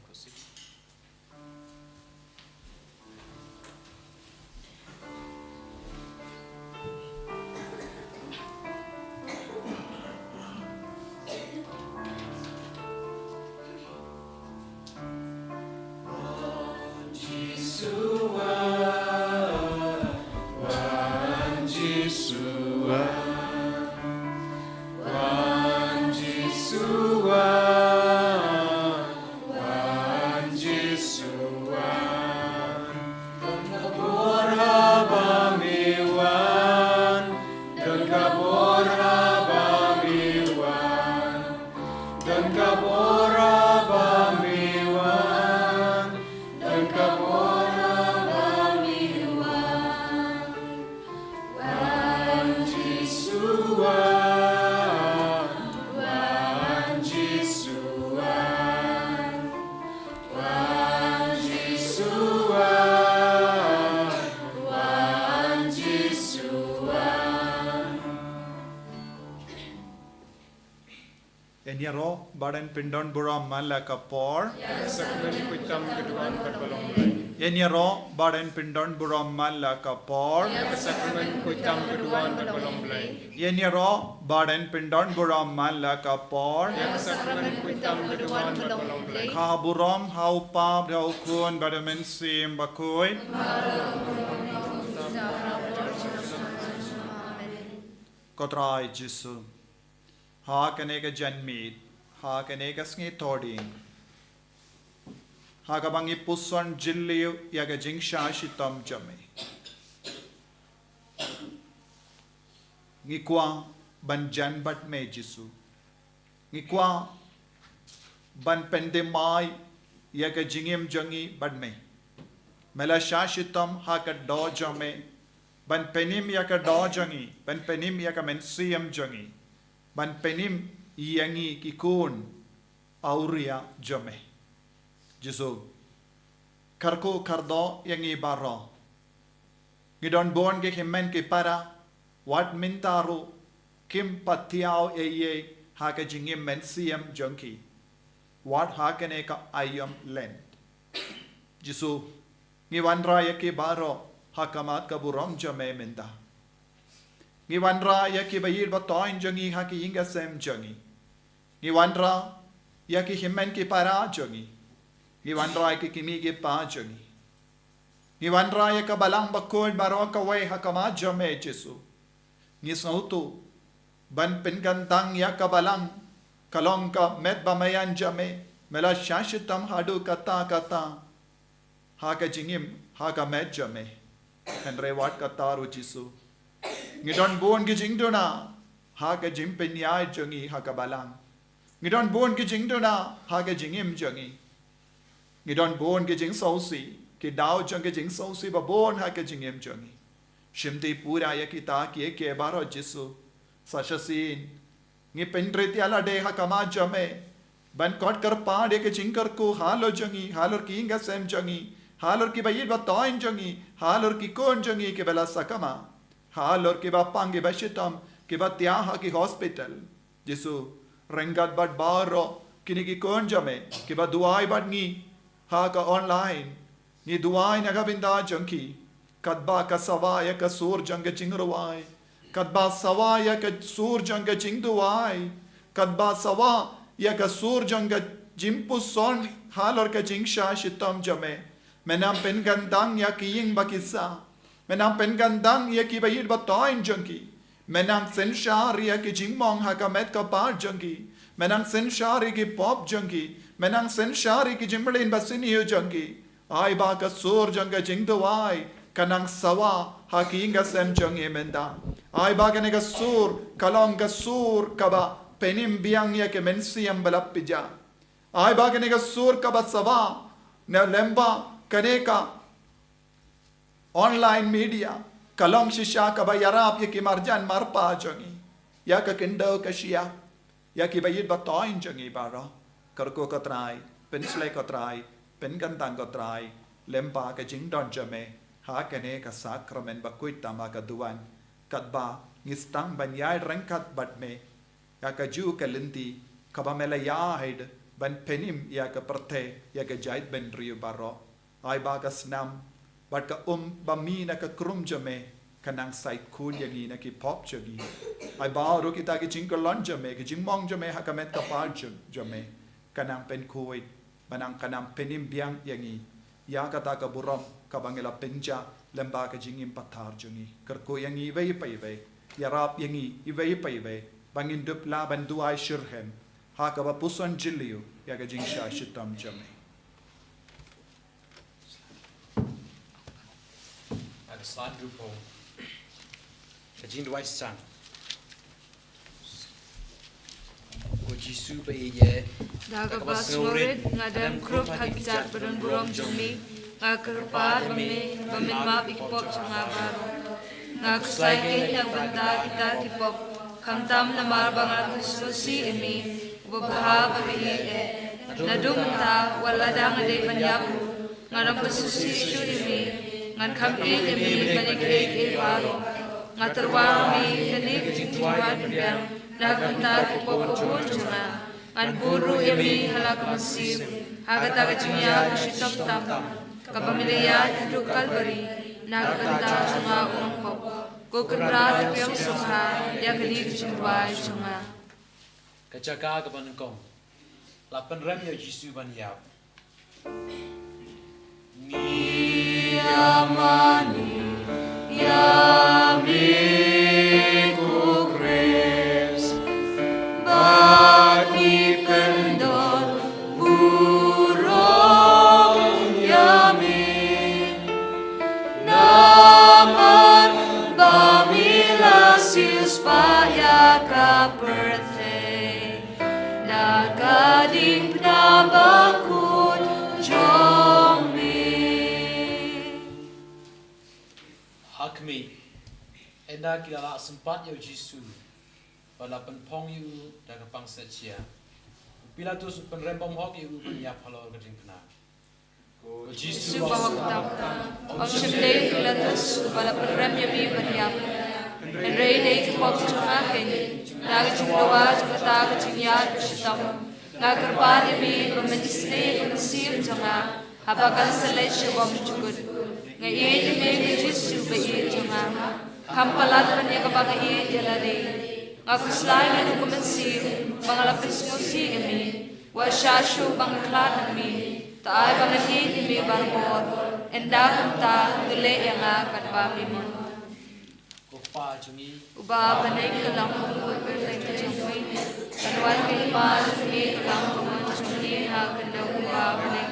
così. Enyaro badan pindon buram malakapor. Sakmen kuitam keduan berbalong. Enyaro badan pindon buram malakapor. Sakmen kuitam keduan berbalong. Enyaro badan pindon buram malakapor. Sakmen kuitam keduan berbalong. Kaburam haupab haukun badamen sim bakui. Kotrai Jesu. Ha kaneka janmit, ha kaneka sngi toding. Ha kabangi puson jilliu yaga jingsha shitam jame. Ngikwa ban jan bat me Jesu. Ngikwa ban pendemai yaga jingim jangi bat me. Mela shashitam ha ka do jame. Ban penim yaga do jangi, ban penim yaga mensiyam jangi. Ban penim yangi kikun auria jame. Jesu. Karko kardo yangi baro. Ngidon bon ke himen ke para. Wat mintaru. Kim patiao eye haka jingim mensiyam junkie. Wat hakane ka ayam len. Jesu. Ngiwandra yake baro. Hakamat kaburam jame minta. Ngiwandra yaki bayir batoin jangi haki inga sem jangi. Ngiwandra yaki himen ki para jangi. Ngiwandra yaki kimi ki pa jangi. Ngiwandra yaka balang bakul baroka way hakama jame Jesu. Ngisautu ban pingantang yaka balang kalong ka met bamayan jame mela shashitam hadu kata kata haka jingim haka met jame. Henry wat kataru Jesu. Ngidon buon gijing dona haga jim penyai jangi haga balang. Ngidon buon gijing dona haga jingim jangi. Ngidon buon gijing sausi ki dao jang gijing sausi ba buon haga jingim jangi. Shimti pura ya kita ki ke baro Jesu sashasin ngi pendreti ala de hakama jame ban kot kar pa de ke jingkar ko halo jangi halor ki inga sem jangi halor ki bayid ba toin jangi halor ki kon jangi ke bela sakama. Halor kiba pangi bashitam kiba tiaha ki hospital. Jesu rengat bad baro kini ki konjame kiba duai bad ni ha ka online ni duai naga binda junkie kadba ka sawaya ka sur jang chingruai kadba sawaya ka sur jang chingduai kadba sawa ya ka sur jang jimpu son halor ka jingsha shitam jame menam pen gandang ya ki ying bakisa Menang pengandang ia ki bayid batoin junkie. Menang senshari ia ki jingmong hakamet ka par junkie. Menang senshari ki pop junkie. Menang senshari ki jimbalin basiniyo junkie. Ai ba ka sur janga jingdawai. Kanang sawa hakinga sem jungie menda. Ai ba ka sur kalong ka sur kaba penim biang ia ke mensiyam balapija. Ai ba ka sur kaba sawa na lemba kaneka online media kalong shisha ka ba yarap ya ki marjan marpa jangi ya ka kendo ka shia ya ki bayid batoin jangi bara karko ka trai pensle ka trai pengantang ka trai lempa ka jingdon jame ha kane ka sakramen ba kuitama ka duan katba ngistang banyai rengkat batme ya ka ju ka linti ka ba mela ya haid ban penim ya ka perte ya ka jait ben riu baro ai ba ka snam bat ka bami na ka krum jame kanang sait kun yang ina ki pop jagi ai ba ro kita ki jingkolon jame ki jingmong jame hakamet ka pa jame kanang pen kuit manang kanang penim biang yangi ya kata ka buram ka bangela penja lemba ka jingim patar jungi kerko yangi vei pai vei ya rap yangi i vei pai vei bangin dup la banduai shirhen ha ka ba puson jiliu ya ka jing sha shitam jame ada slide grupo kajing dua sang ko jisu ba ye daga basurit ngadam krup hakjat berun burom jumi ngakerpat bamin map ikpop changa baru ngaksai ke yang benda kita kipop kamtam namar bangal kususi imi ubah babi nadum ta waladang ade banyapu ngaram kususi shurimi ngan kam imi banik baru ngaterwami kenik jingwan biang naganta kipop kubun changa ngan buru imi halak mesim hagata kecinya kusitam tam kapamilya hidup kalbari naganta sunga umangpop kukerat piang sungha yang geli kecindwai sunga kajaga ka banengkong lapan rem ya jisu ban yap ni amani yami kukres bani pendon burong yami naman bamilasis paya ka birthday nagading nabakut jomi hakmi enda kilala sempat ya jisu walapan pong yu daga pangsa chia Pilatus penrempom hok yu ban yap halo kajing kena jisu Subahok tam om shimle Pilatus wala penrem yami banyap Henry day kipop chungakin naga chungdawa chukata kachinyat shitam nagarpan yami pamedisne kumasim chunga habakan salay shubam chukut ngayon yami jisu bayi chunga kampalat panyakabangayin yalade ngakuslay na nukumansim pangalapis ngusi yami wasyasyo bangklat nami taay banganin yami barbor enda kanta gule yanga kanbamimon Upa jungi Uba panay kalang kumukul na kajungwi Kanwan kaipan sungi kalang kumukul jungi Hakanda uba panay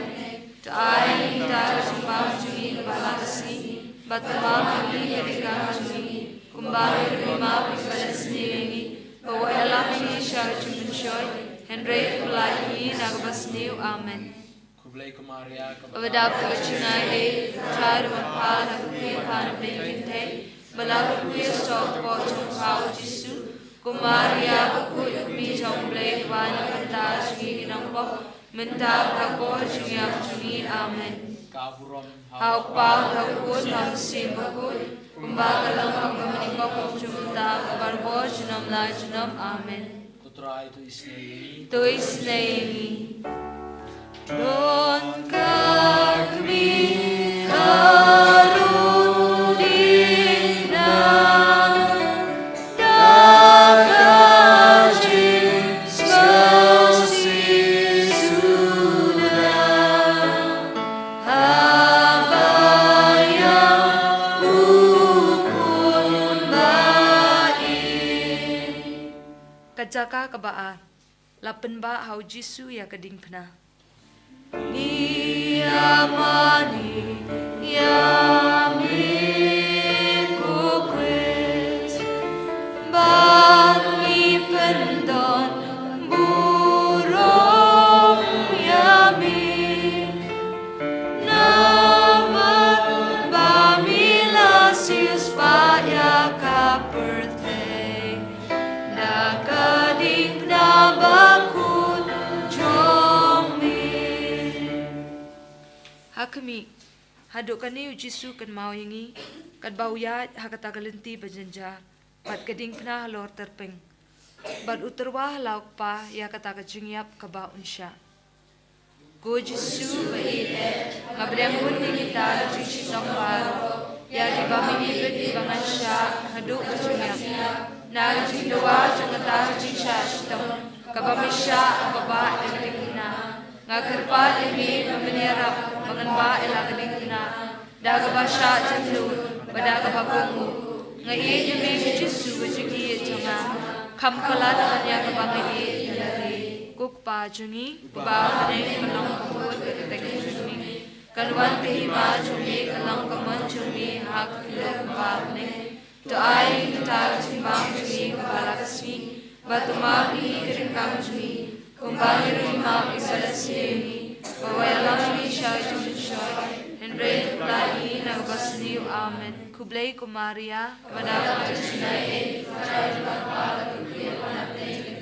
Taay hita sumpah jungi balakasi Batumang kami yarikang jungi Kumbari rumah pipalas niyangi Bawa elang ini siya jumunsoy Henry Kulaihi nagabasniw Amen kublai kumaria Abadap kagachinay Chai rumapal Nagkuya panabingkintay Balaga kuya sok po chung pao jisu Kumaria bakut kumi chong blay Wana kanta sungi inang po Mentap hako chungi ap chungi Amen kaburom Hauk pao hakut hamsin bakut Kumbagalang pagpamanikok Chumta barbo junam la junam Amen kutra itu isne Tuis na ingi Don kagmi karunina Dagajin sausi sudah Habayang ukun baik Kajaka kabaa Lapen ba hau jisu ya keding pena Ni amani yami kukris Bani pendon burong yami Naman bamilasius paya ka birthday Nakading na bakut jomi Hakami haduk kani jisu kan mau yangi kad bauya hakata galenti bajanja pat kading pna halor terpeng bad uterwa lauk pa ya kata kajingyap ka ba unsya Ko Jesu baile, ngabriangun ni kita cuci nombaro, ya di bami ibet bangan sya, haduk berjumya, na jindoa jangata jisha shtong, kabamisha ababa eladikina, ngakerpa demi memenirap, mengenba eladikina, dagabasha jandun, badagabagungu, ngayi demi Jesu berjugi janga, kampalat hanya kebangai ilari. Kukpa jungi, ba hane kalong kumut ketek jungi, kanuan kehima jungi, kalong kaman jungi, hak kilo ba hane, doai ketar jimbang jungi, kepala kesmi, batu mapi keringkang jungi, kumbangi rima ibadah sini, bawayalang isya jungi syoy, henry pelai nagbasniu amen. Kublai kumaria, kepada majusnai, kaya kepala kekuya panatay,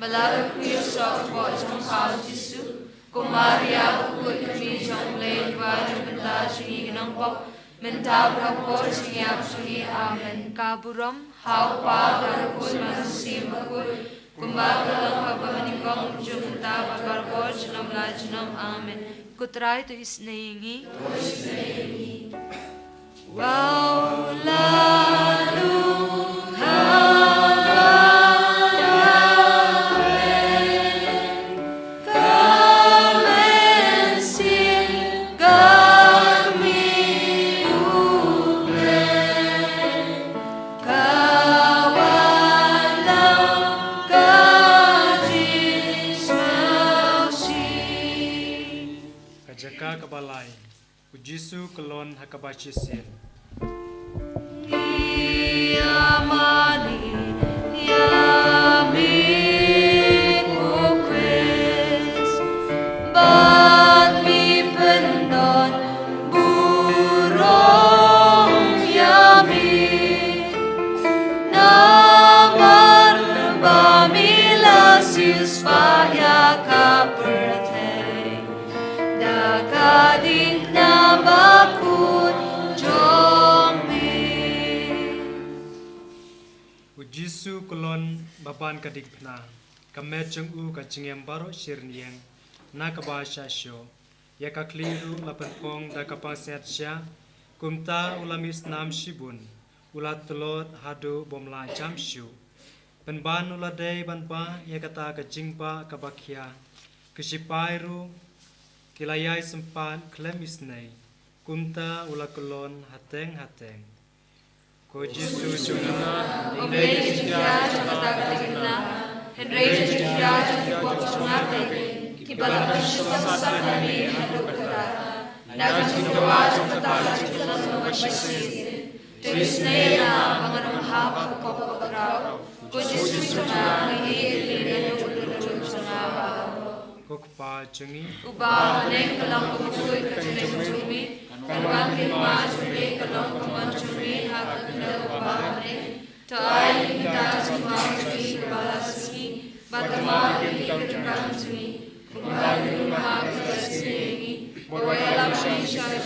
Malaga kuya sa po jong pao Jesu, kumaria bukut kami jong lay wajong benda sungi ginang pop, mentab kapor sungi ap sungi amen. Kaburam, hau pa karapun manusia bukut, kumbang dalang pagpamaningkong jong mentab kapor junam la junam amen. Kutray to isnaingi. Wow, lalu, Kabalai, Jesu kelon hakabachisin. Yamani, yami kukres, bat mi pendon burung yami, namar bamilasis paya kaperte. Kading na bakut jombi. Jesu kelon baban kadik pna, kamet jeng u kacingem baro shirnieng, na kabasha syo, ya kakliru lapenpong da kapangset sya, kumta ulamis nam shibun, ulat telot hadu bomla jam syu, penban uladei banpa ya kata kacingpa kabakia, kesipairu kilayai sempan klemis nei, kumta ulakulon hateng. Ko Jesu jungna, Oblei jengkia jangkata katigna, henrei jengkia jangkipok jangate, kibalang bersyukur sakami haduk kata, nagang doa jangkata katigna nomad basin, tulis nena panganam hap pokok berau, ko Jesu jungna ngihili nganyong ulurun jangabau. Kokpa jengi, Ubah neng kelang kumukui keteneng cumi, kanuan kima cumi kelang kuman cumi, hak kena ubah neng, toai kita cuma cumi kepala semi, batama kita cumi, kumbang rumah kita semi, bawa dalam syai syai,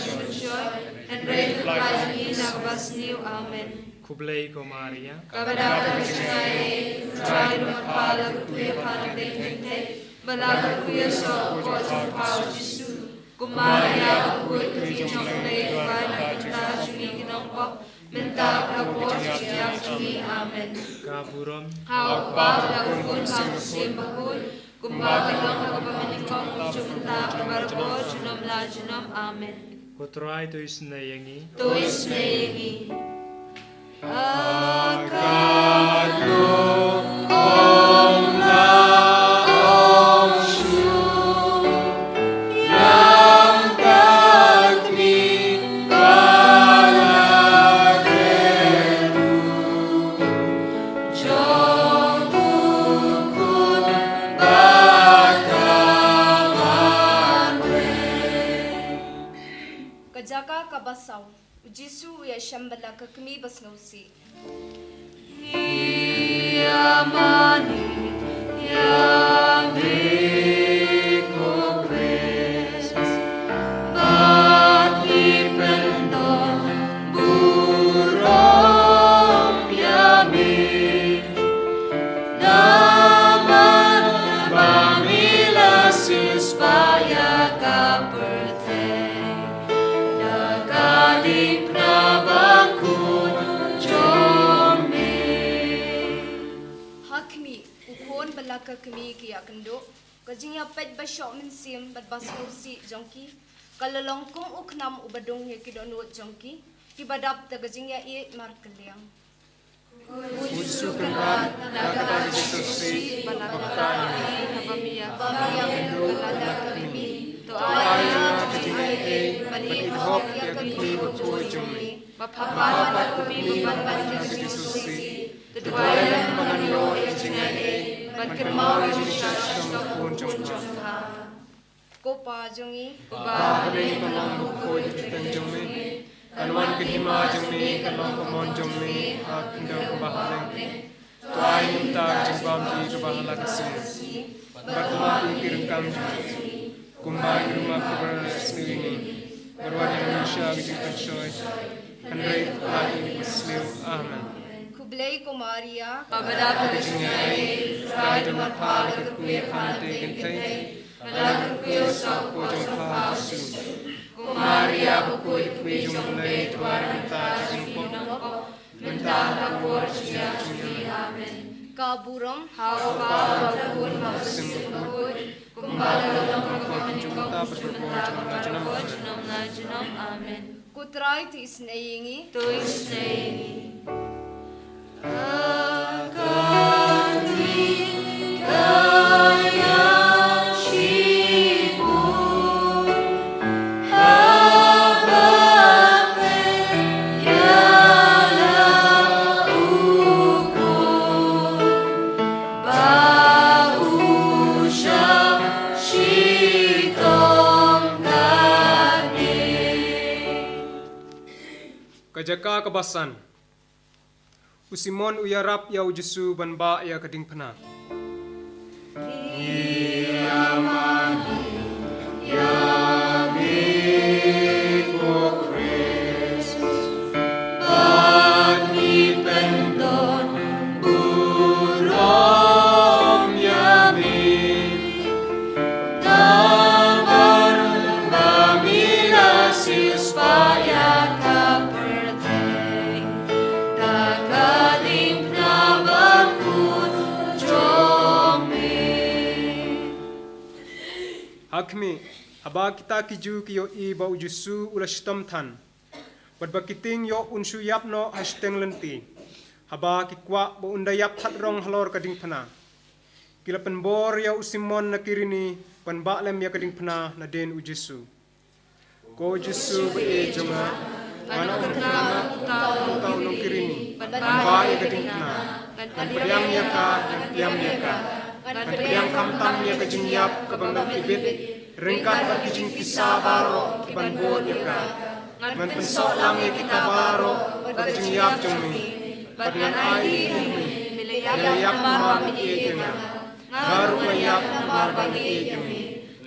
henrei pelajari nakbasniu amen. Kublai ko Maria, Kepada percaya, try rumah pala kuya pantai. Malaga kuya sa po sa pao Jesu, kumaya ako ito jong lay na kita sungi ginang pop, mentag ako siya sungi amen. kaburam, Hawak pa lagun hang simbahul, kumbaga lang ako pamaningkong jumenta kabarko, junam la junam amen. kotrai to isnayangi, Tuis na yengi. Kajaka kabasaw, Jesu ya shambala kakmi basngausi. Yamani, yami kukres, bati pendon burong yami, damar bamilasis paya shambala ka kami ki akendo kajing ya pet ba shop min sim bat bas si jongki kalalong kong uknam ubadong ya kidonu jongki ki badap ta kajing ya i mar kaliang Ujisu kenrat daga Yesusi balakani Habamia Hindu balakani to ayah kejinai bagi hop ya kini berpujung Bapak kami bapak Yesusi Tuduayan mengenyo ya kejinai bagi mau Yesus berpujung ko pa jongi Bahari kalau kau ditengjung ni Kanwan kehima jengmi kalong kemon jengmi hak kendau kebahane tuai minta jengbam ji kebahala kesini bertemu kirengkam ji kumbai rumah kebersih ini berwajah Indonesia gitu persoy handai lagi di Muslim amen kublai ko Maria Babada kejingai rai dengan hal kekui hante gentai dalam kuyo sa pojong hal kesu Maria bukui kui jumlai tuar minta jengpok minta kapur siap amen kaburong Hawa Bakun Hasimukut Kumbala Lama Jumta berpojong Najnam Amen kutrai ti isnayingi Tuis Naini Kajaka kebasan Usimon uyarap ya ujesu banba ya keding pena Hakmi haba kita kiju kiyo i ba ujusu ulashitam than badba kiting yo unsu yap no hashteng lenti haba kikwa ba undayap that rong halor kading phana kila penbor ya usimon nakirini panba lem ya kading phana na den ujusu ko ujusu be jonga mana umkana tau no kirini panba ya kading phana kan pediam ya ka diam ya ka kan pediam kamtam ya kajing yap kabang ibit ringkat berkijing kisah baro kiban bod ya ka man pensok lang ya kita baro berkijing yap jengmi dengan ai milayap mar bagi jenga baru mayap mar bagi jengmi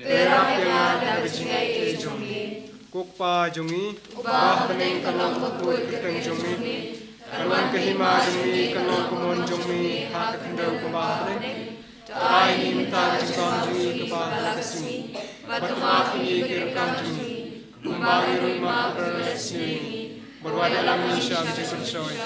terap yang berkijing ai jengmi kokpa jengmi bah bening kalong kutui kiteng jengmi kalon kehima jengmi kalon kumon jengmi hak kendau kembah Ai minta jengkam jengmi kebah kesini batu maafin kirkam jengmi kembali rumah bersih berwadah dalam Indonesia Yesus Soy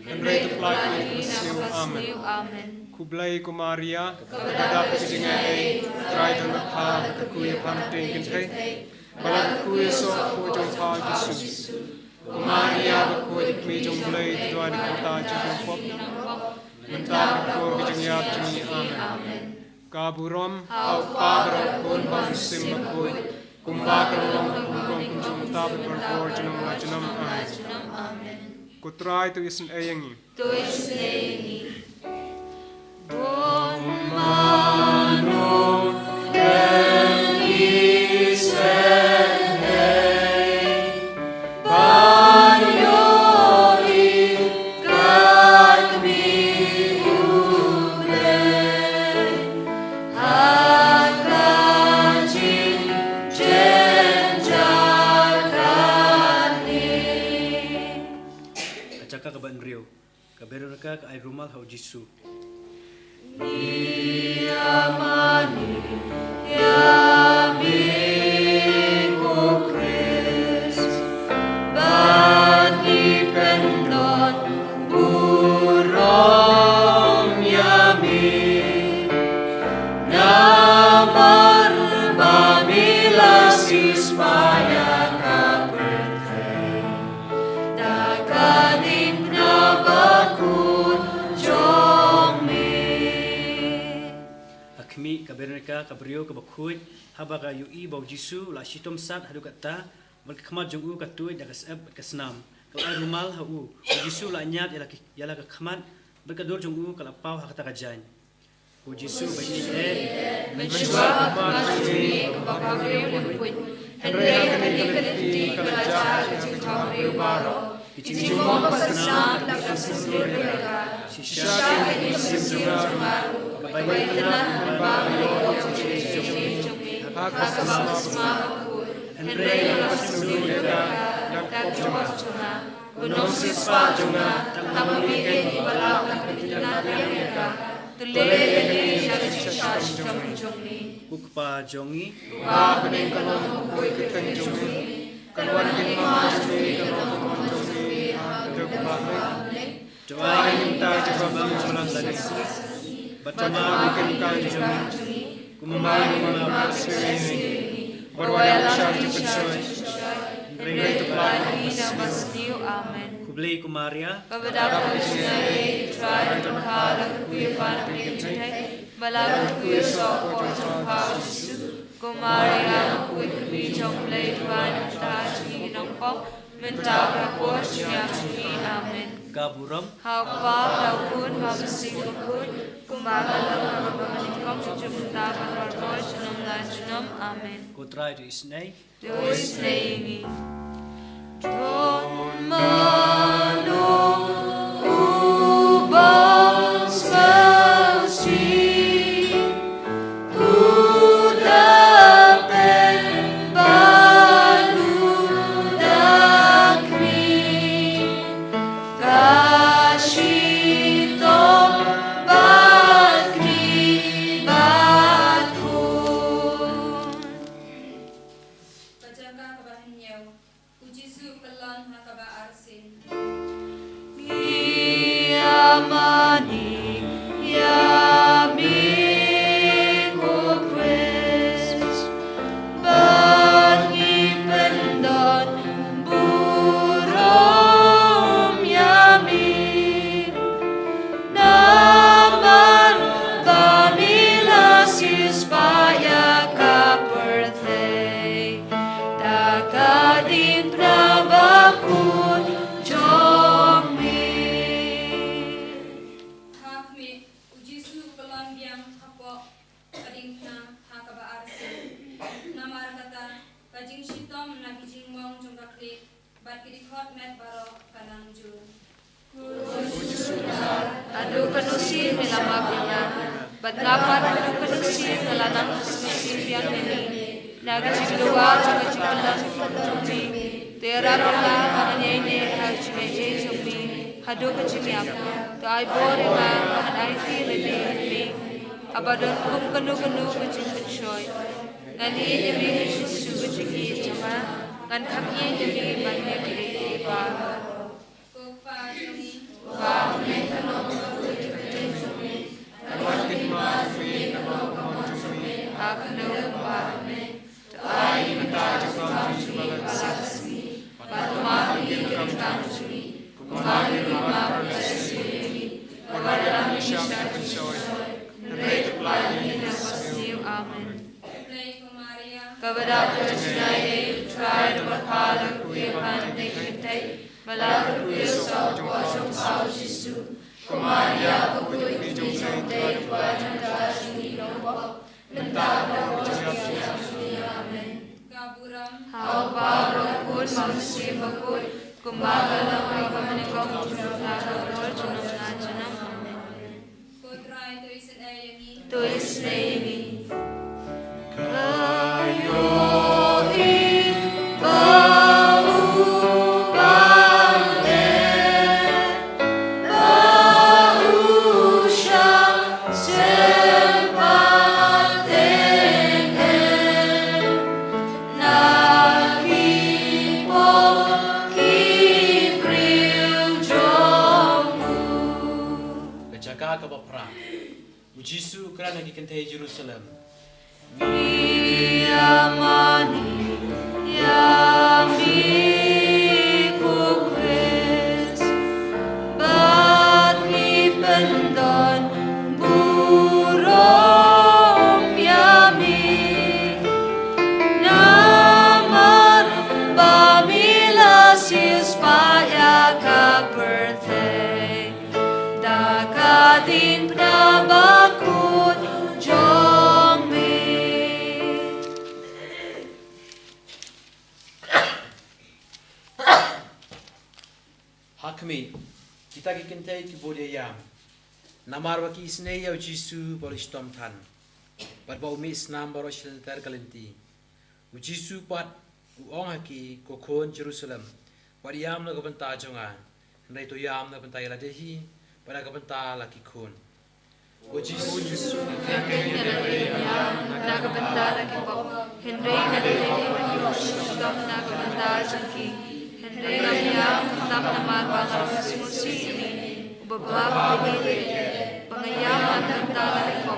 dan ratu pelaki bersiu amen kublai ku Maria kepada kejingai try dan berpah kekui panting kintai balat kui so pojong pah Yesus ku Maria berkui dikmi jong blai dua di kota jengkam pop Mentah kau kejengap jemi amen. Kaburom au pabro kun bangsim makui kumba kerong kumkong kunjung tabi berkor jenam lajenam amen. Kutrai tu isin ayangi. Tuis Naini Bon mano delise Kaberaka ka ay rumal hau Jisu. Yamani Yamiko Chris Bani Pendon Burom Yami Veronica Cabrio Kabakui Habaka Ui Bau Jisu La Shitom Sat Hadukata Berkhamat Jungu Katui Dagasab Kasnam Kalau Rumal Hau Jisu La Nyat Yala Khamat Berkadur Jungu Kalapau Hakata Kajan Jisu Bayi Mencoba Majui Kabakabrio Lempui Henry Kaliti Kalajar Kabrio Baro Ijimo Pasna Lakasur Reka Shisha Inisim Baru Kabayinan Babalo Jumi Hakasma Henry Kalasur Reka Dakjuma Gunung Sispa Juma Tamamike Balau Kapitan Reka Tulele Shisha Jumi Ukpa Jongi Ba Bening Kalong Koi Kitan Jumi Kalwan Kima Jumi Kalong Jumi Doa minta jabab malam lagi. Bacama bikin kanjung. Kumamai mana bersih. Berwayang syarj persoy. Ringai tepat Masniu Amen. Kublai Kumaria Kepada Krishnai Try to Hala Kuyapan Pintai Balagu Kuyasok Portong Pau Jisu Kumaria Kuyakmi Jomblai Tuan Taji Nongkong Minta Rapor Syamni Amen. Gaburam Hapa Daun Habsing Kukun Kumagalang Pamanikong Jumta Kawarmoy Sunam Lanjunam Amen. Kotrai to Isnay Dois Neimi Don Manu Ubang Spelsi Udapen Baludakmi Kashito Bagri Batkun Pajaka kabahanyaw, Ujisu kalon hakaba arsin. Yamani Yami Kukwes Bani Pendon Burom Yami Naman Banilasis Paya Kaperthe Takadin Prabakun Jomi Hakmi, Ujisu kalon biang hapo kadingna hakaba arsin. Namar kata, kajing shitom na kijing wong jongkakli, bat kidikot met baro kanang jun. Adu kanusin nila mabina. Batlapan adu kanusin nila nang kanusin yang ini. Nagajigluwa jagajiglan jumi. Tera pala kananya ini hajime jumi. Hadu kajimyam. Tay bore nga kanay tirimi. Abadon kum kanu kajing kachoy. Ngani yami Yesu kajigi jama. Ngan kami yami banyak kiri ba. Kokpa jongi, Amen. Agnu Amen. Doai minta jabab Balasmi. Batmani Kanjuni. Kumari Rima Bersimi. Bagaram Syam Persoy. Rei Plani Masniu Amen. Kublai Kumaria, Kepada Krishnai Try to Hala Kuyapan Pintai Balagu Kuyasok Portong Pau Jisu Kumaria Kuyakmi Jomblai Tuan Taji Nongkong Minta Rapor Syamni Amen. Gaburam, Hapa Rokun Mamsi Bakun Kumagalang Pamanikong Jumta Rapor Junam Lanjanam Amen. Kotrai to isan ayami, Tuis Neimi Kayoin Paupale Pausha Sepatenge Nakipo Kipril Jomu Berjaga ke bapra. Ujisu kerana dikentai Jerusalem. Yamani Yami Kukwes Bat mi pendon Burom Yami din penabakut jong me. Hakmi, kita kikintai ki bodayam. Namar waki isnei yau Jisu bolis tom tan. Barba umi isnam baro shilter kalenti. U Jisu pat uong haki kokon Jerusalem. Wadiyam na kabanta jonga. Ndai to yam na banta yala dehi. Pada kabanta laki kon. O Jisu Nagabantara ki po. Henry Henry Stop nagabantara jangki. Henry Ramyam tap namar bangar musmusi ini. Ubabab begini. Pangayam nagabantara ki po.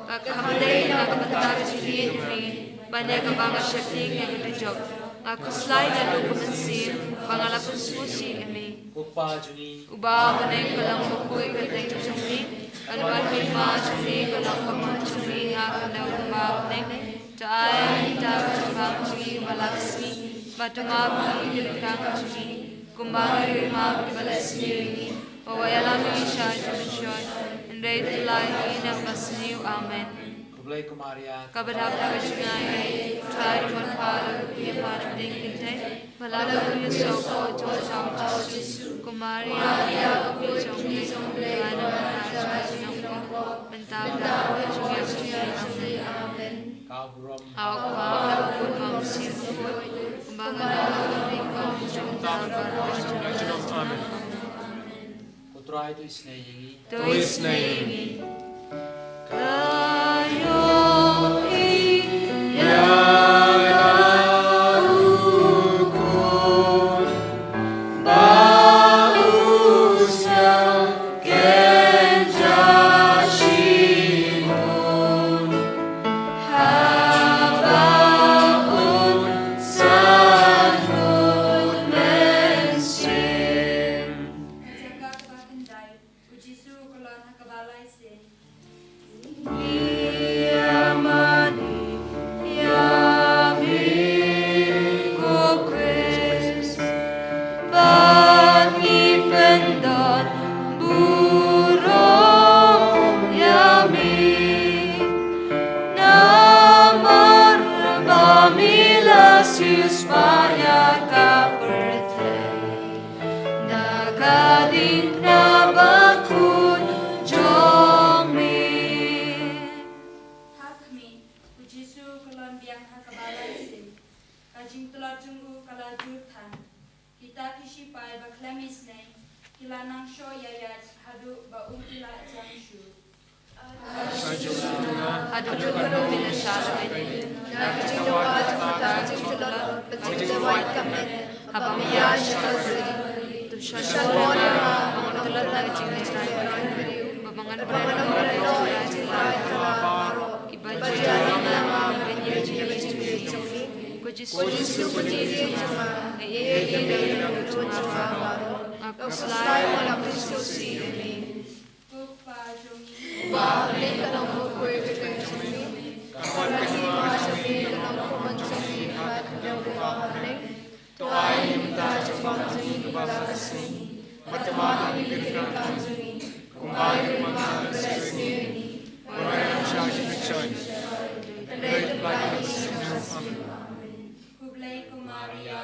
Kakamday nagabantara jiri Henry. Banyak bangar syakti ngayun jog. Aku slay na lukumansin. Pangalapun smusi ini. Upa juni. Uba banay kalang bukoy katay jumi. Alwan ma jumi kalang kamang jumi akanaw kumabnek. Taay tabang jumi malaksmi. Matumab ilikang jumi. Kumbangari mab ibalasmi. Wawayalam isha jumisyon. Inday tulay inang basniw. Amen. Kublay kumaria. Kabadab na kajungay. Try mon para kuya para dingkintay. Malaga kuya soko josang Jisu. Kumaria iya kuya jongki. Ana manaswa sinongko. Mentagda kuya jongki. Amen. Kaburam. Awak kumala kumam sirkoy. Kumbangan na ringkong jongtang barang. Kutra itu isnei yengi. Tuis na yingi. Jaga kebakendai, uji su kolon hakabalai se. Supaya kapertay Nagaling na bakun jomi. Hakmi, uji su kolon biang hakabalai se. Kajing tular junggu kala jurtan. Kita kisipai baklamis ne. Kila nang sho yayat hadu baung ila jamshu. Aduh guru bila syarah ini. Nagajing dawa jumata jumtala pajingawat kami. Habang iya syarah tu syarah mangatala nagajing syarah. Babangan berada pada syarah. Ibadah nama benyi jiji. Kujisu cuma. Aku selalu malam diskusi ini. Kupa jongi. Kublai kumaria.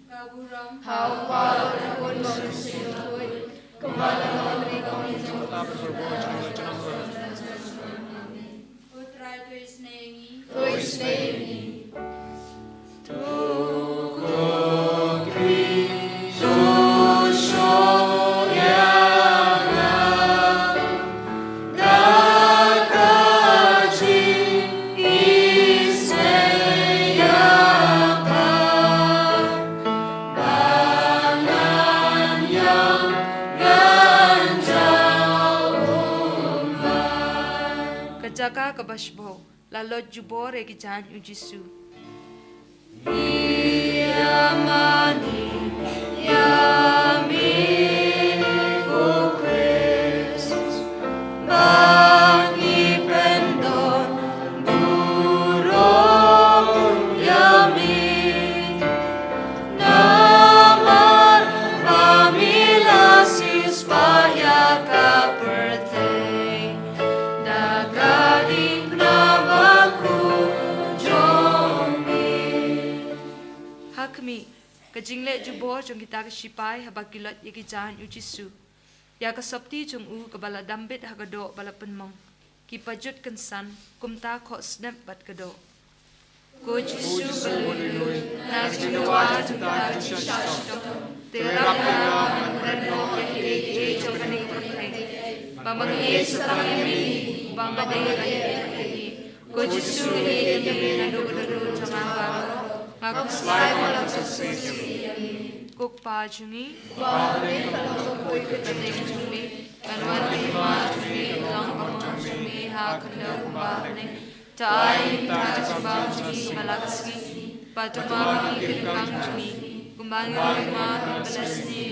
Kaburam. Putra itu isnei. Jaga kabashbo, lalot jubore kijan ujisu. Yamani, yami, o Christ, kajing le jubo jong kita ke sipai habakilot ye ki jahan u Jisu ya ka sabti jong u ka bala dambit hagado bala penmong ki pajut kensan kumta kho snap bat kado ko Jisu belui na jiwa juta jishashto tera pera manreno ye e jong kani kani pamang ye sutami bangade kani ko Jisu ye ye na do chama ngaku slai malam sesi kuk pa jungi jungi kanwan lima jungi lang pamang jungi ha kanda kumbane tai ta jabang jungi malakasi patuma kirkang jungi kumbangi lima balasni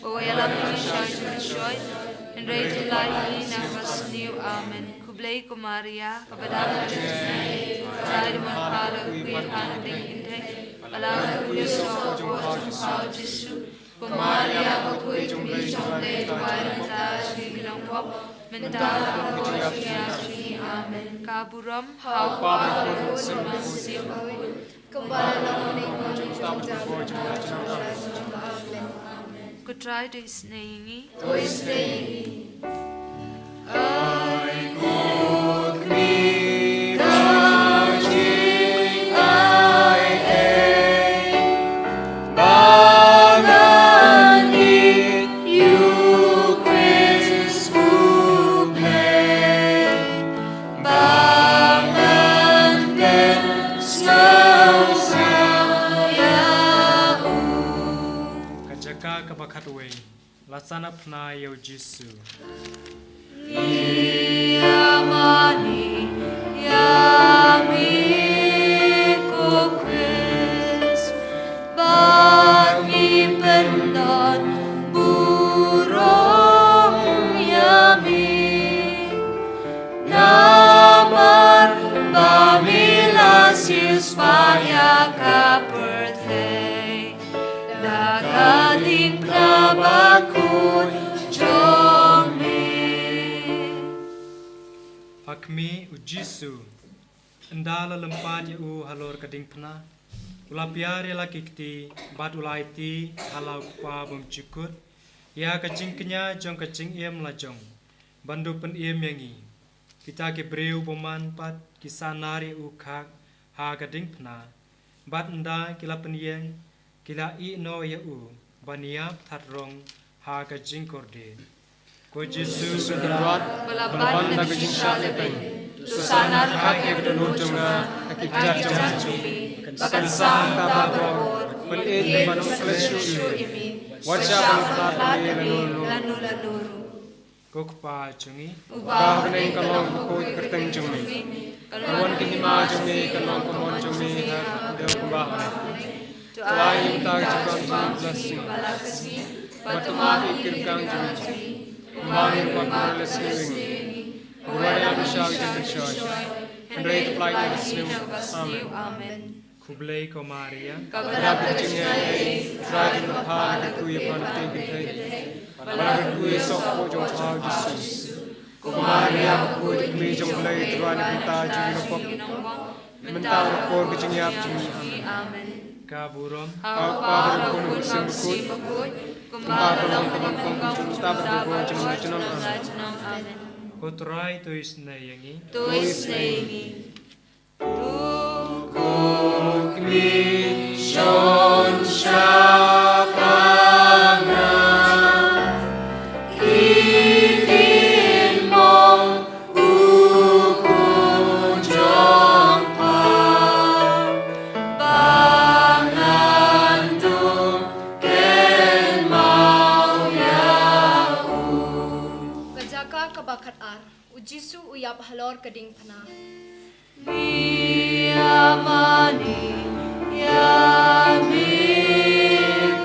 o yala pisha shoy and rate to life na vasni amen kublai kumaria kabadam jungi tai mahalo queen anding Alam Yesus Jumpa Jisu Kumaria Bakui Jumpai Jumpai Tuhan Tasri Bilang Pop Mentala Kujiasi Amen Kaburam Hapa Bakun Semasi Kembali Namo Jumpa Could try to isnaingi To isnaingi I could be Lasana pna yo Jisu. Yamani yami kokres bami pendon burung yami namar bami lasis paya ka birthday dagaling prabakut Hakmi ujisu endala lempat u halor kading pna ulapiar la kikti bat ulaiti halau pa bum cikut ya kacing kenya jong kacing iem la jong bandu pen iem yangi kita ke breu boman pat kisanari u khak ha kading pna bat enda kila pen yeng kila I no ya u baniap thatrong ha kacing korde Ko Jisu sudrat balaban na kajing Susanar hake kedunut jonga akijat jami Bakan sang tabor Pelid manung klesu imi Wajah pangkat lanulu Kokpa jungi Ubah Beneng kalong bukut kerteng jumi Kalon kinima jumi kalong kumon jumi Deu kumbah Tuai utag jibang jumi blessing Batumah ikirkang jumi Kumbangin kumbang lesliwing Uwaya bishag jibishoy And rate flight of the Amen Kublai ko Maria Dapat jingay Rajin mahal Kuya panting kitay Balagad kuya sok po jong pahal Jisu Kumaria kuya kumi jong balay Tuan kita jingay Mentang por kejingyap jingay Amen Kaburom Padre kuno simbukut Kumpakalong kamangkong Tabak buwan jingay Amen Kotrai tuis na yangi Tuis naingi Kukmi Shon Shapana Ikin mong Ukun Jongpa Bangandung Ken Mau Yahu Kajaka kabakat ar Ujisu uyap halor keding pana Yamani yami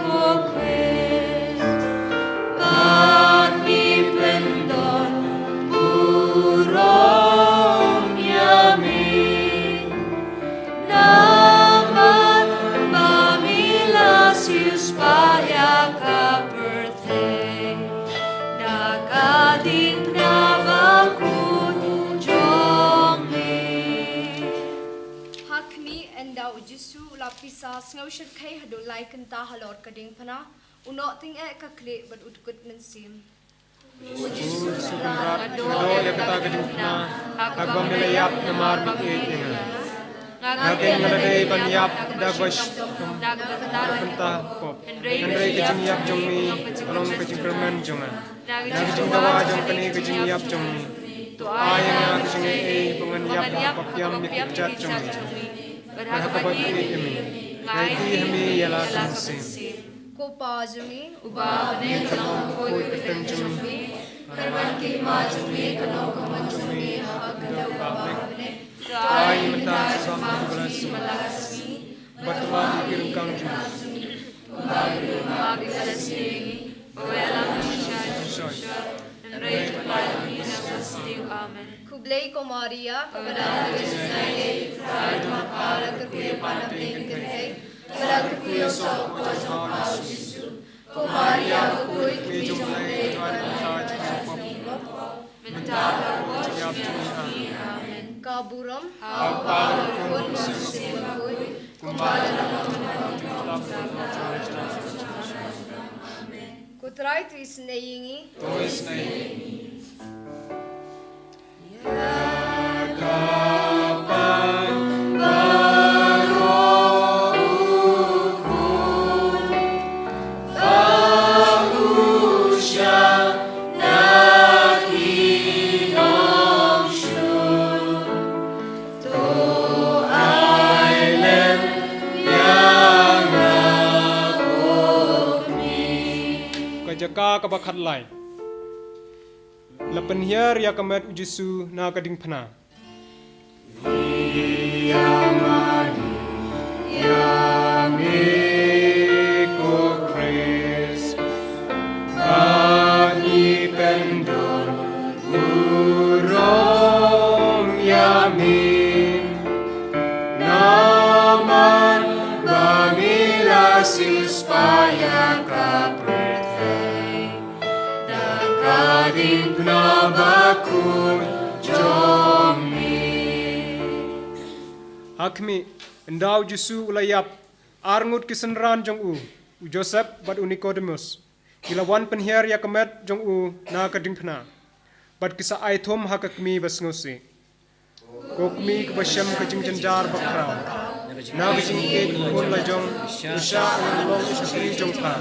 kokres Bami pendon burung yami Naman bami lasis paya ka birthday Nakadik na bakut jong Hakmi enda ujisu kisah sengau syed kai hadu lai kenta halor kading pana unok ting ka kle bat utkut mensim. Sukunrat do le kata kading na agam nilayap na marmi inga. Ngageng ngaladai banyap dagwash benta pop. Henry kajing yap jongmi along kajing kerman jonga. Kajing dawa jong kani kajing yap jongmi. Ayang kajing pengan yap pakyam mikjat jongmi. Berhakabat ini. Nanti kami ialah sensim. Kopa jumi Ubah bane kalong koi Petang jongmi. Karban ki ma jumi kalong kaman jumi hakada ubah bane. Ay mentah sama belasmi. Batwa dikirim kang jongmi. Ubah bibalasi Bawela Mishai Henry Palmi Nasasti Amen. kublai ko Maria Bawela Mishai Radu Makala Kerkuya Panapin Kerkai Bawela Kerkuya Sok Yesus Ko Maria Bukui Kumi Jumlai Tuan Taj Mentala Wajib Amen. kaburam Apa pun mensim kui Kumbala kutrai tu isnayingi Tulis na Kajaka kabakat lai. Lapan hiar ya kamat ujisu na kading pana. Yamiko Chris Ani pendon Urom yamin Naman Bamila sispaya kaprethe Kading penabakun jomi Hakmi endau Jesu ulayap arngut kisenran jong u Joseph bat Nicodemus Ilawan penhiar ya kemet jong u na kading pena bat kisa aitom hakakmi basngosi kokmi kebasyam kajing jenjar bakrau na kajing kek kun lajong usha long syakri jong ka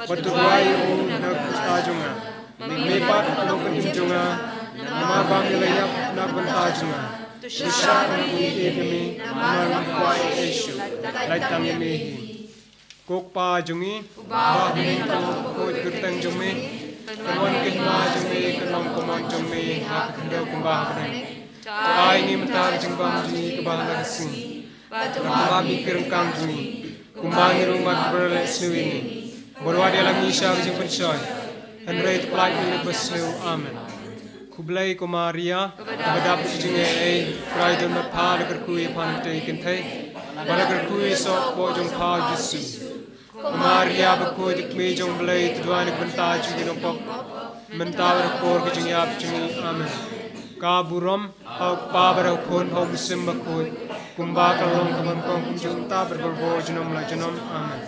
bat tuai u na kusta jonga mepat long kading jonga nama bang ilayap na banta jonga usha kami nama kuai eshu laitam mehi Kokpa jungi, bah ni kalong ko kertang jumi, kawan kehma jumi, kalong komon jumi, hak kendau kumbah kene. Ai ni mentar jengbang jumi kebah langsung. Kumbah mikir kang jumi, kumbah ni rumah berlek selu ini. Borwa dia lagi syar jeng pencoy. Henry teplai ni beslu amen. Kublai ko Maria, kabadap jinge krai don pa deker kui pan te kente. Balaker kui sok bo jong pa Yesus. Maria bakoi dik me jong blai tuan benta jungi nopok mentawar kor ke jungi ap jungi amen ka buram au pa bar khon hom sim bakoi kumba kalong kaman kong jung ta berbor junom la junom amen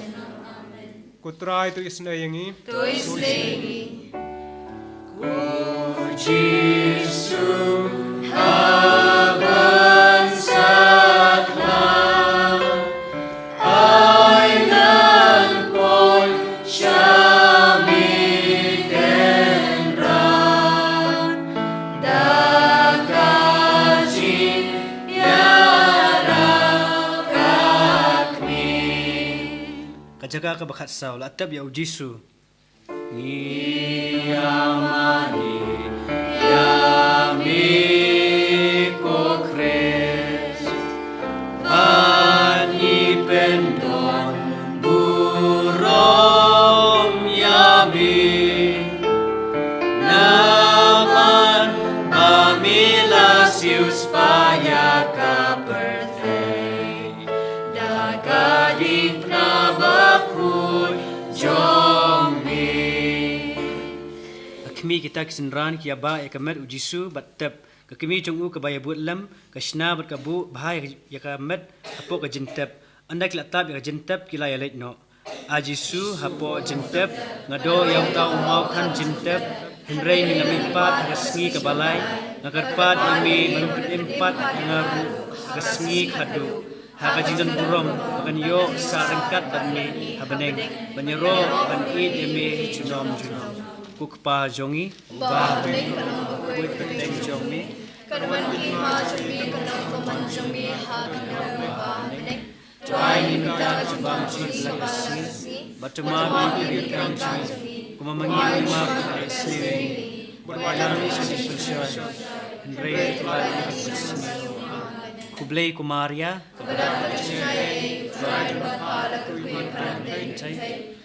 kutrai tu isna yangi Tu isnei Jesu aban sakla Kajaga kabakat saw la tab ya Jesu Ni amani Yamiko Chris Ani pendon Burom yami Naman Mamila sius paya kaperte Dagadik na bakun jomi Kami kita kesenran kia ba ya kamat ujisu bat tab kami jong u kabaya buat lam kasna bat kabu bahai ya kamat apo ka jintab anda kilatap ya jentep kila ya letno ajisu hapo jentep ngado yang tau mau kan jentep Henry ni nami empat resmi ke balai ngakarpat nami malumpit empat ngaru resmi kadu haka jinjan burom bagan yo sarengkat dan mi habaneng banyero ban id emi junom kukpa jongi ba buat peteng jongi Kaduan ki ma jumi kanong koman jumi ha kanong ba menek Tuai minta jembang cilakasi Batuma bibir kanci Kumamangi lima sendiri Berwadami sisi persyaratan Henry telah bersemi Kublai Kumaria kepada percayai Tuhan Bapa lakukan Pencai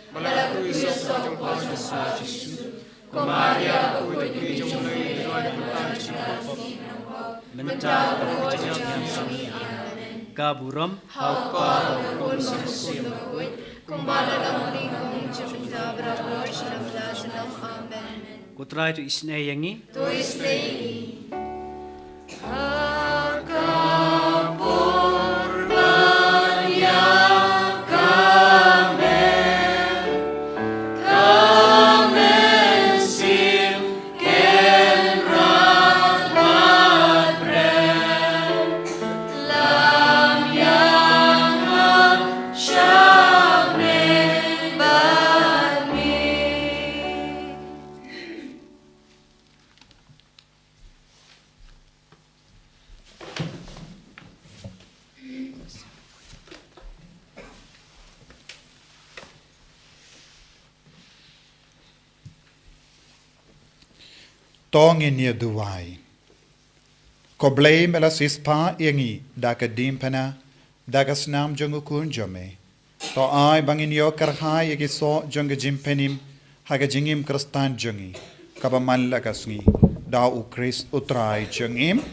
Malaku isok pajong Yesus Kumaria kuwi jumlai Tuhan berkanci Minta percayaan yang sami Kaburam Haupa pun sukun kuit kumbala lamuni kong jumta berabur senam amen. Kutra itu isne yangi Tuis neini. Tongin ya duwai. Koblay mela sispa yangi daka dimpana daka snam jongu kun jome. To ai bangin yo karhai yagi so jonga jimpenim haga jingim kristan jongi. Kaba malla kasngi da u kris utrai jongim.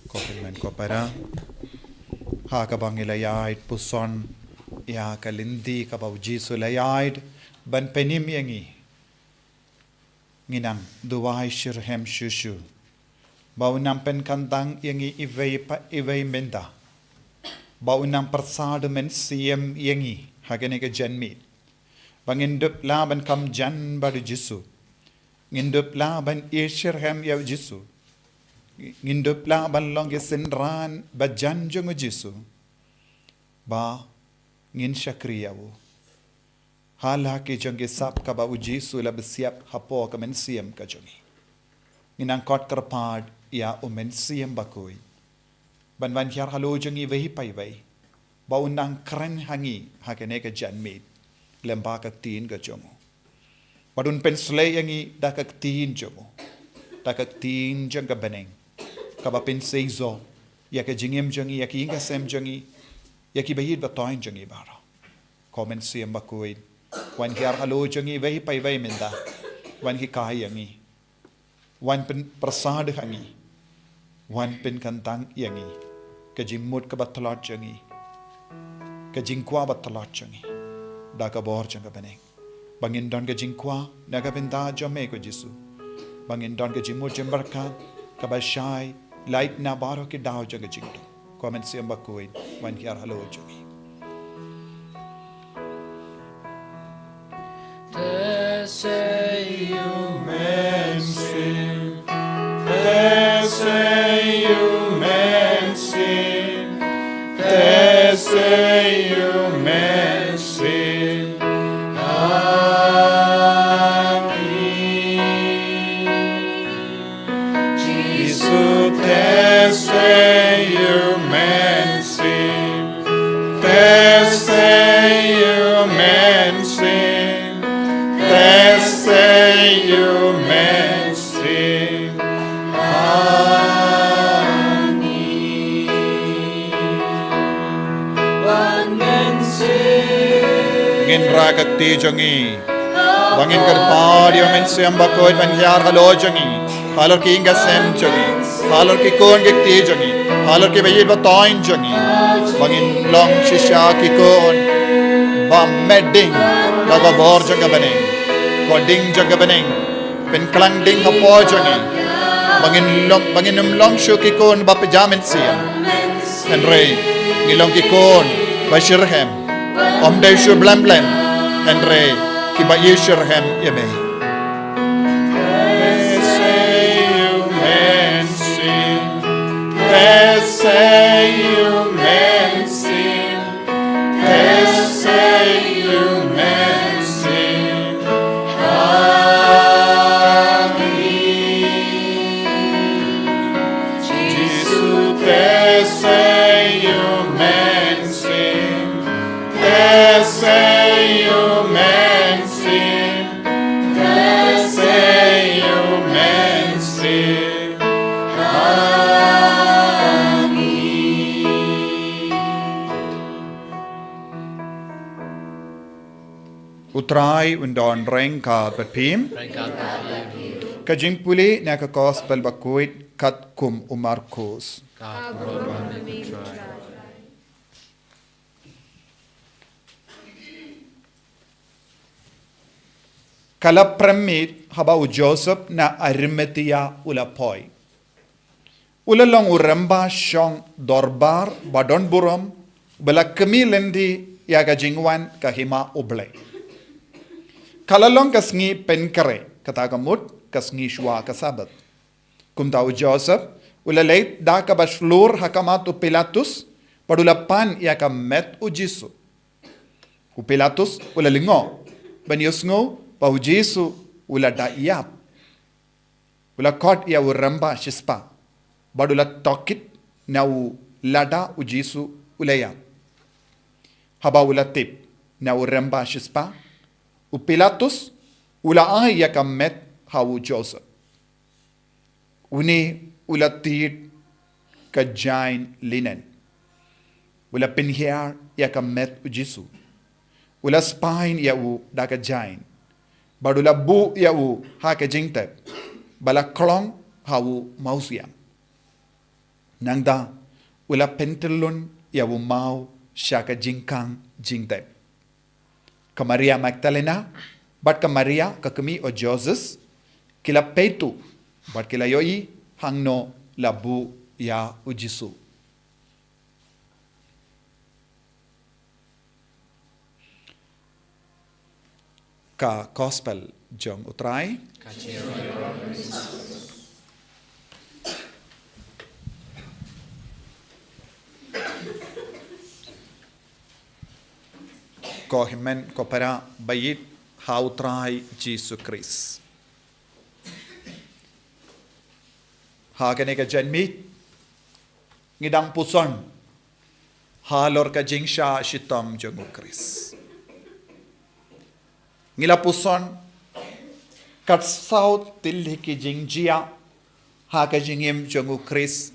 Kopilmen kopara. Haka bangilayait puson ya kalindi kaba ujisu layait ban penim yangi. Nginang duwai shirhem shushu. Bau nampen kantang yangi ivei menda. Bau nam persad men siem yangi hagene ke janmit. Bangindup laban kam jan badu jisu. Ngindup laban shirhem ya jisu. Ngindup laban long senran bajan jongu jisu. Ba ngin shakriyawu. Hala ke jonge sap ka ba uji su la besiap hapo ka men siem ka jonge. Nginang kot karpad ya o men siem bakoi. Ban hiar halo jonge vehi pai vei. Ba unang kren hangi hakene ka janmit. Lemba ka tin ka jongo. Badun pen slay yangi da ka tin jongo. Da ka tin jong ka beneng. Ka ba pen seizo ya ka jingem jonge ya ki inga sem jonge ya ki behid ba toin jonge bara. Komen siem bakoi. Wan hiar halo jongi vehi pai vei menda. Wan hi kai yangi. Wan pen persad hangi. Wan pen kantang yangi. Kajimut ka batalat jongi. Kajingkwa batalat jongi. Da ka bor jonga beneng. Bangin don kajingkwa na ka benda jome ko jisu. Bangin don kajimut jembarka ka bashai light na baro ki dao jonga jingdo. Comment siem bakoi wan hiar halo jongi. Te sei mensin, te sei mensin, te sei mensin, amin. Gesù te sei mensin, te sei mensin. Say you mercy, Ngin ragat ti jongi, bangin karpad yo men siyam bakoy banjar halo jongi, halor ki inga sem jongi, halor ki kon ki ti jongi, halor ki bayid batoin jongi, bangin long shisha ki kon, bam medding, laga bor jonga baneng. Koding jaga beneng pen klang ding hapo jongi bangin long shu ki kon ba pejamen sia Henry ngilong kikon Bashirhem Om Daishu Blam Blam Henry Kiba Yeshurhem Yeme Utrai undon rengka berpim Kajing puli na ka gospel bakuit kat kum umarkus Kala premit haba u Joseph na Arimathea ula poi Ula long uramba shong dorbar badon buram bala kemi lendi ya ka jingwan kahima uble Kalalong kasngi penkare kata kamut kasngi shwa kasabat. Kum tahu Joseph ulalait da ka baslur hakamat u Pilatus padulapan ia ka met u Jisu. U Pilatus ulalingo banyusngo pa u Jisu ulada iap. Ula kot ia u ramba shispa. Badula tokit na u lada u Jisu ulayap. Haba ulatip na u ramba shispa. U Pilatus ula ya kamet hawu Joseph. Uni ula tit ka jain linen. Ula pinhiar ya kamet u Jisu. Ula spine ya u da ka jain. Badula bu ya u ha ka jingtep. Bala klong hawu mausiam. Nangda ula pentelun ya u mau syaka jingkang jingtep. Ka Maria Magdalena, bat ka Maria kakami o Joses, kila petu, bat kila yoi hangno labu ya u Jisu. Ka gospel jong utrai. Ko himen ko para bayit hautrai Jesus Christ. Hakane ka janmit ngidang puson halor ka jingsha shitam jongu Christ. Ngila puson kat saut tilhi ki jingjia ha ka jingim jongu Christ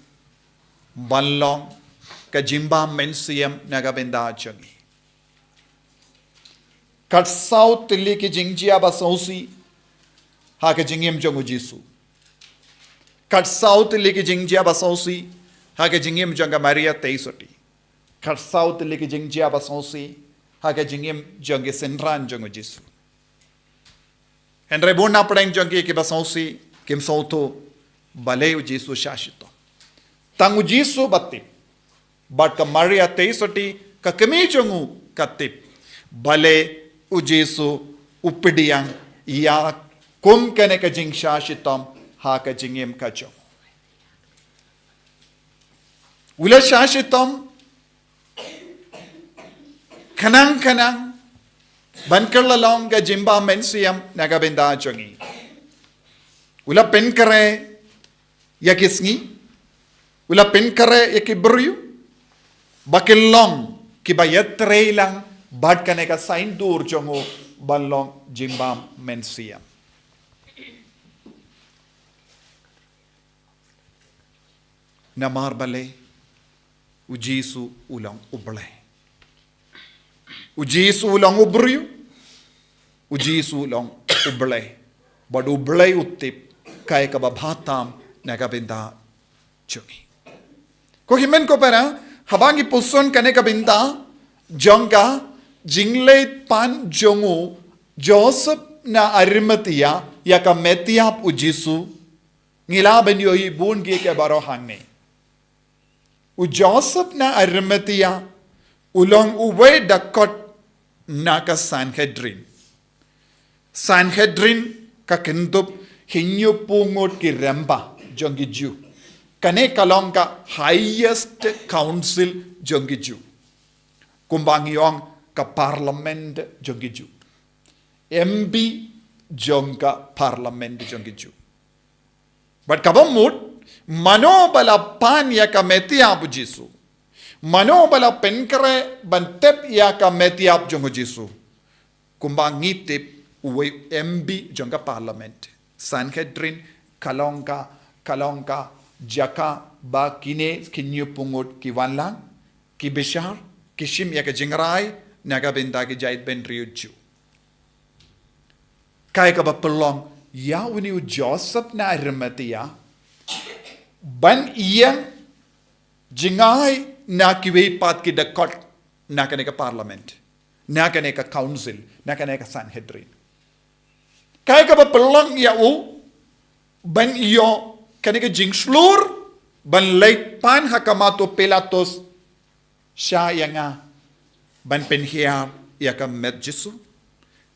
banlong ka jimba mensiem nagabenda jongi. Kat saut tilli ki jingjia basausi ha ka jingim jongu Jisu. Kat saut tilli ki jingjia basausi ha ka jingim jonga Maria teisoti. Kat saut tilli ki jingjia basausi ha ka jingim jonge senran jongu Jisu. Henry bona padang jonge ki basausi kim sauto baleu Jisu shashito. Tangu Jisu batti bat ka Maria teisoti ka kemi jongu katip bale u Jisu upidiyang ya kum kene ka jing shashitam ha ka jingim ka jong. Ula shashitam kanang bankerlalong ka jimba mensiyam nagabenda jongi. Ula penkare yakisngi. Ula penkare yakibruyu. Bakilong kibayat lang bad kane ka sain dur jongo balong jimbam mensia. Namar bale u Jisu ulang uble. U Jisu ulang ubriu. U Jisu ulang uble. Bad uble utip kay kababhatam nagabinda jongi. Ko himen ko para habangi puson kane kabinda jongka jingleit pan jongu Joseph na Arimathea ya ka metiap u Jisu ngila ben yoi bun ge ke baro hangne u Joseph na Arimathea ulong uwe dakot na ka Sanhedrin. Sanhedrin ka kintup hinyo pungot ki remba jongi Jew. Kane kalong ka highest council jongi Jew. Kumbang yong ka parliament jongi Jew. MB jongka parliament jongi Jew. But kabamut manobala pan ya ka metiap Jesu. Manobala penkare bantep ya ka metiap jongo Jesu. Kumbang ngitip uwe MB jongka parliament. Sanhedrin kalongka jaka ba kine kinyo pungot ki wanlang ki bishar ki shim ya ka jingrai naga benda ki jait ben riuju. Kaya ka ba pelong ya uni Joseph na Arimathea ban iyang jingai na kiwe pat ki dakot na ka parliament na ka council na ka Sanhedrin. Kaya ka ba pelong ya ban iyo kanika jingslur ban leipan hakamato Pilatos siya nga ban penhiar ya ka met Jesu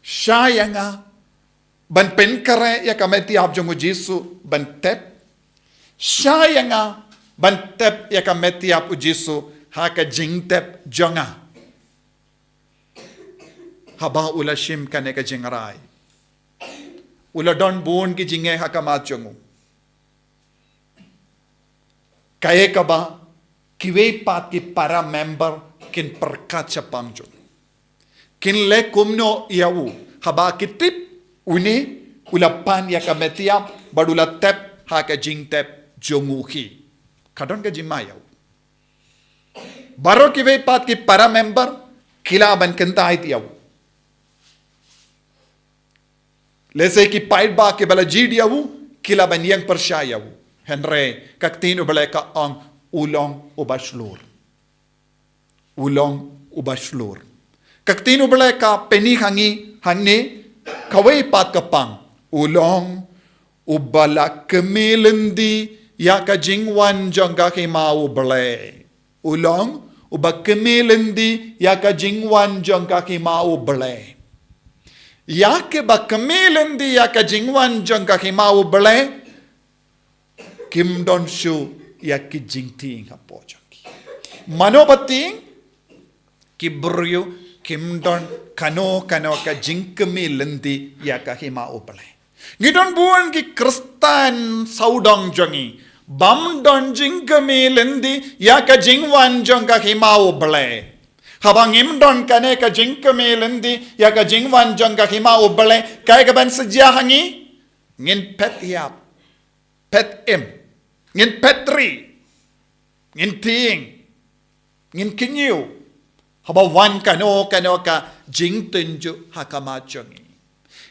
siya nga ban penkare ya ka met tiap jongo Jesu ban tep siya nga ban tep ya ka met tiap Jesu haka jingtep jonga haba ula shim kanika jingrai ula don buon ki jinge hakamat jongo. Kaya ka ba kiwe pat ki para member kin perkat sa pangjon. Kin le kumno iyawu haba kitip uni ulapan ya ka metiap badula tep haka jing tep jonguhi. Kadon ka jimayaw. Baro kiwe pat ki para member kilaban kentahit iyawu. Lese ki pait ba ki bala jid yawu kilaban yang persyayawu. Henry kaktin ubaleka ang ulong ubaslur. Ulong ubaslur. Kaktin ubaleka peni hangi kawai pat kapang. Ulong ubala kemelendi ya ka jingwan jangga himau bale. Ulong ubak kemelendi ya ka jingwan jangga himau bale. Yake ba kemelendi ya ka jingwan jangga himau bale. Kim don shu ya ki jingting hapo jangki. Manobating ki buryo kim don kano ka jingkemelendi ya ka himau bale. Ngidon buon ki Kristan saudang jangi. Bam don jingkemelendi ya ka jingwan jangga himau bale. Habang imdon kane ka jingkemelendi ya ka jingwan jangga himau bale. Kaya ka ban sedia hangi ngin pet yap. Pet im. Ngin petri. Ngin ting. Ngin kinyu. Haba wan kano ka jingtenju hakama jangi.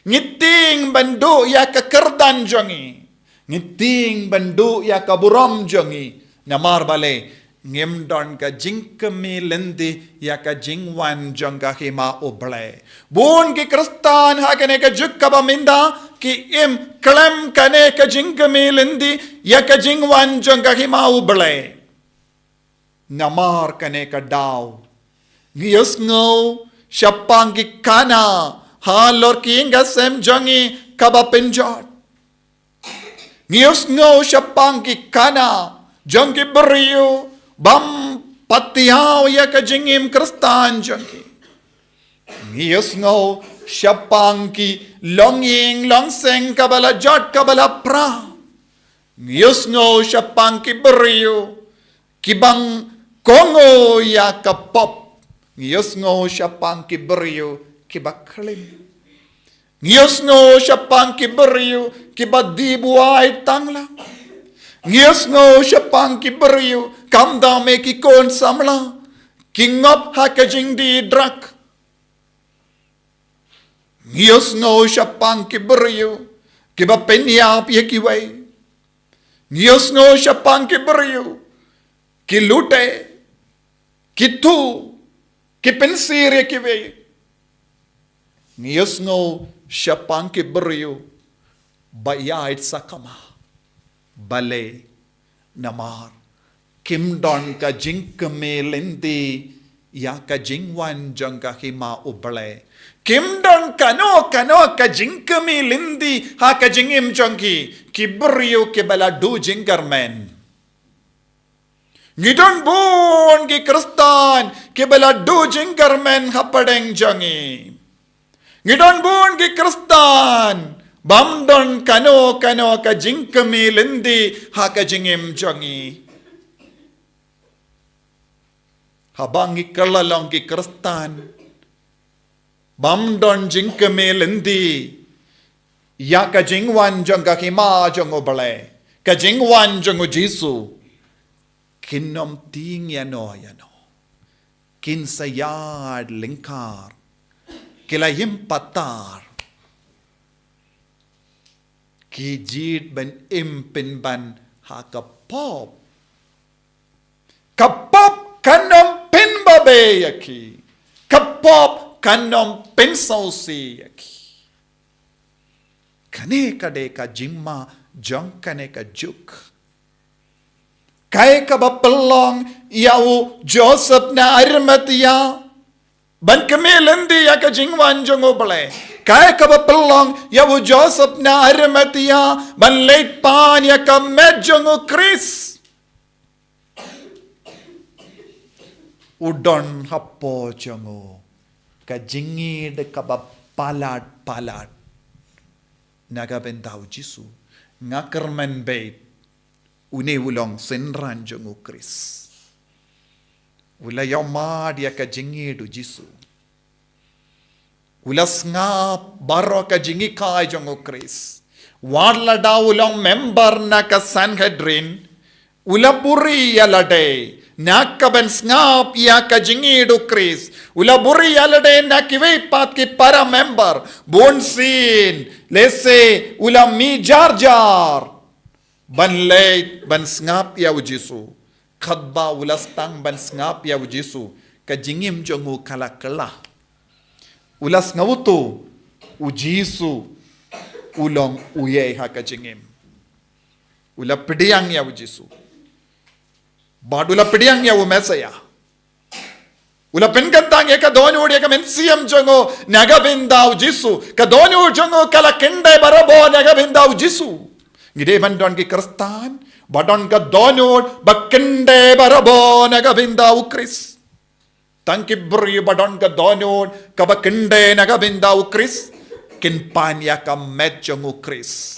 Ngiting bandu ya ka kerdan jangi. Ngiting bandu ya ka buram jangi. Namar bale. Ngimdon ka jingkemelendi ya ka jingwan jangga hima oble. Bun ki Kristan hakane ka jukka baminda ki im klem kane ka jingkemelendi ya ka jingwan jangga hima oble. Namar kane ka daw. Ngiyos ngo syapang ki kana halor ki inga sem jangi kaba penjot. Ngiyos ngo syapang ki kana jangki beriyo bam patiaw ya ka jingim Kristan jangki. Ngiyos ngo syapang ki longing longseng kabala jot kabala pra. Ngiyos ngo syapang ki beriyo kibang kongo ya ka pop. Ngiyos ngo syapang ki beriyo kibaklim. Ngiyos ngo syapang ki beriyo kibadibuay tanglang. Ngiyos ngo syapang ki beriyo kamdame ki kon samla kingop hakajing di drak. Ngiyos ngo syapang ki beriyo kiba penyap ye kiway. Ngiyos ngo syapang ki beriyo kilute kitu kipensir ye kiway. Ngiyos ngo syapang ki beriyo bayait sakama bale namar Kim don ka jing kemelendi ya ka jingwan jong ka hima ubale. Kim don kano ka jing kemelendi ha ka jingim jong ki brio ke bala du jingarmen. Ngidon bon ki Kristan ke bala du jingarmen hapadeng jongi. Ngidon bon ki Kristan bam don kano ka jing kemelendi ha ka jingim jongi. Habang ikalalong ki Kristan bam don jing kemelendi ya ka jingwan jong ka hima jong ubale ka jingwan jong Jisu. Kinom ting yano kin sayad lingkar kilayim patar ki jid ben impin ban ha kapop kanom pin babe yaki kapop kanom pin sausi yaki kane kade ka jingma jong kane ka juk Kaya ka ba pelong yau Joseph na Arimathea ban kemelendi ya ka jingwan jong ubale. Kaya ka ba pelong yau Joseph na Arimathea ban late pan ya ka medjong o Chris. Udon hapo jongo ka jingi de ka ba palat naga bentau Jisu ngakermen bait. Une ulong senran jong Chris. Ula yomad ya ka jingi du Jisu. Ula ngap baro ka jingi kai jong Chris. Wadla da ulong member na ka Sanhedrin. Ula buri ya lade. Nak ka ben ngap ya ka jingi du Chris. Ula buri ya lade na kiwe pat ki para member. Bonsin. Lese ula mi jar. Ban late ban ngap ya Jisu. Khadba ulastang ban ngap ya Jisu. Ka jingim jongu kala. Ulas ngawuto Jisu ulong uye ha ka jingim. Ula pidiyang ya Jisu. Badula pidiyang ya Mesaya. Ula penkantang ya ka donyo ya ka mensiyam jongo nagabinda Jisu. Ka donyo jongo kala kende barabo nagabinda Jisu. Ngide bandon ki Kristan, badon ka donod, bakende barabo nagabinda Chris. Tangki beri badon ka donod, ka bakende nagabinda Chris. Kin panya ka medjong Chris.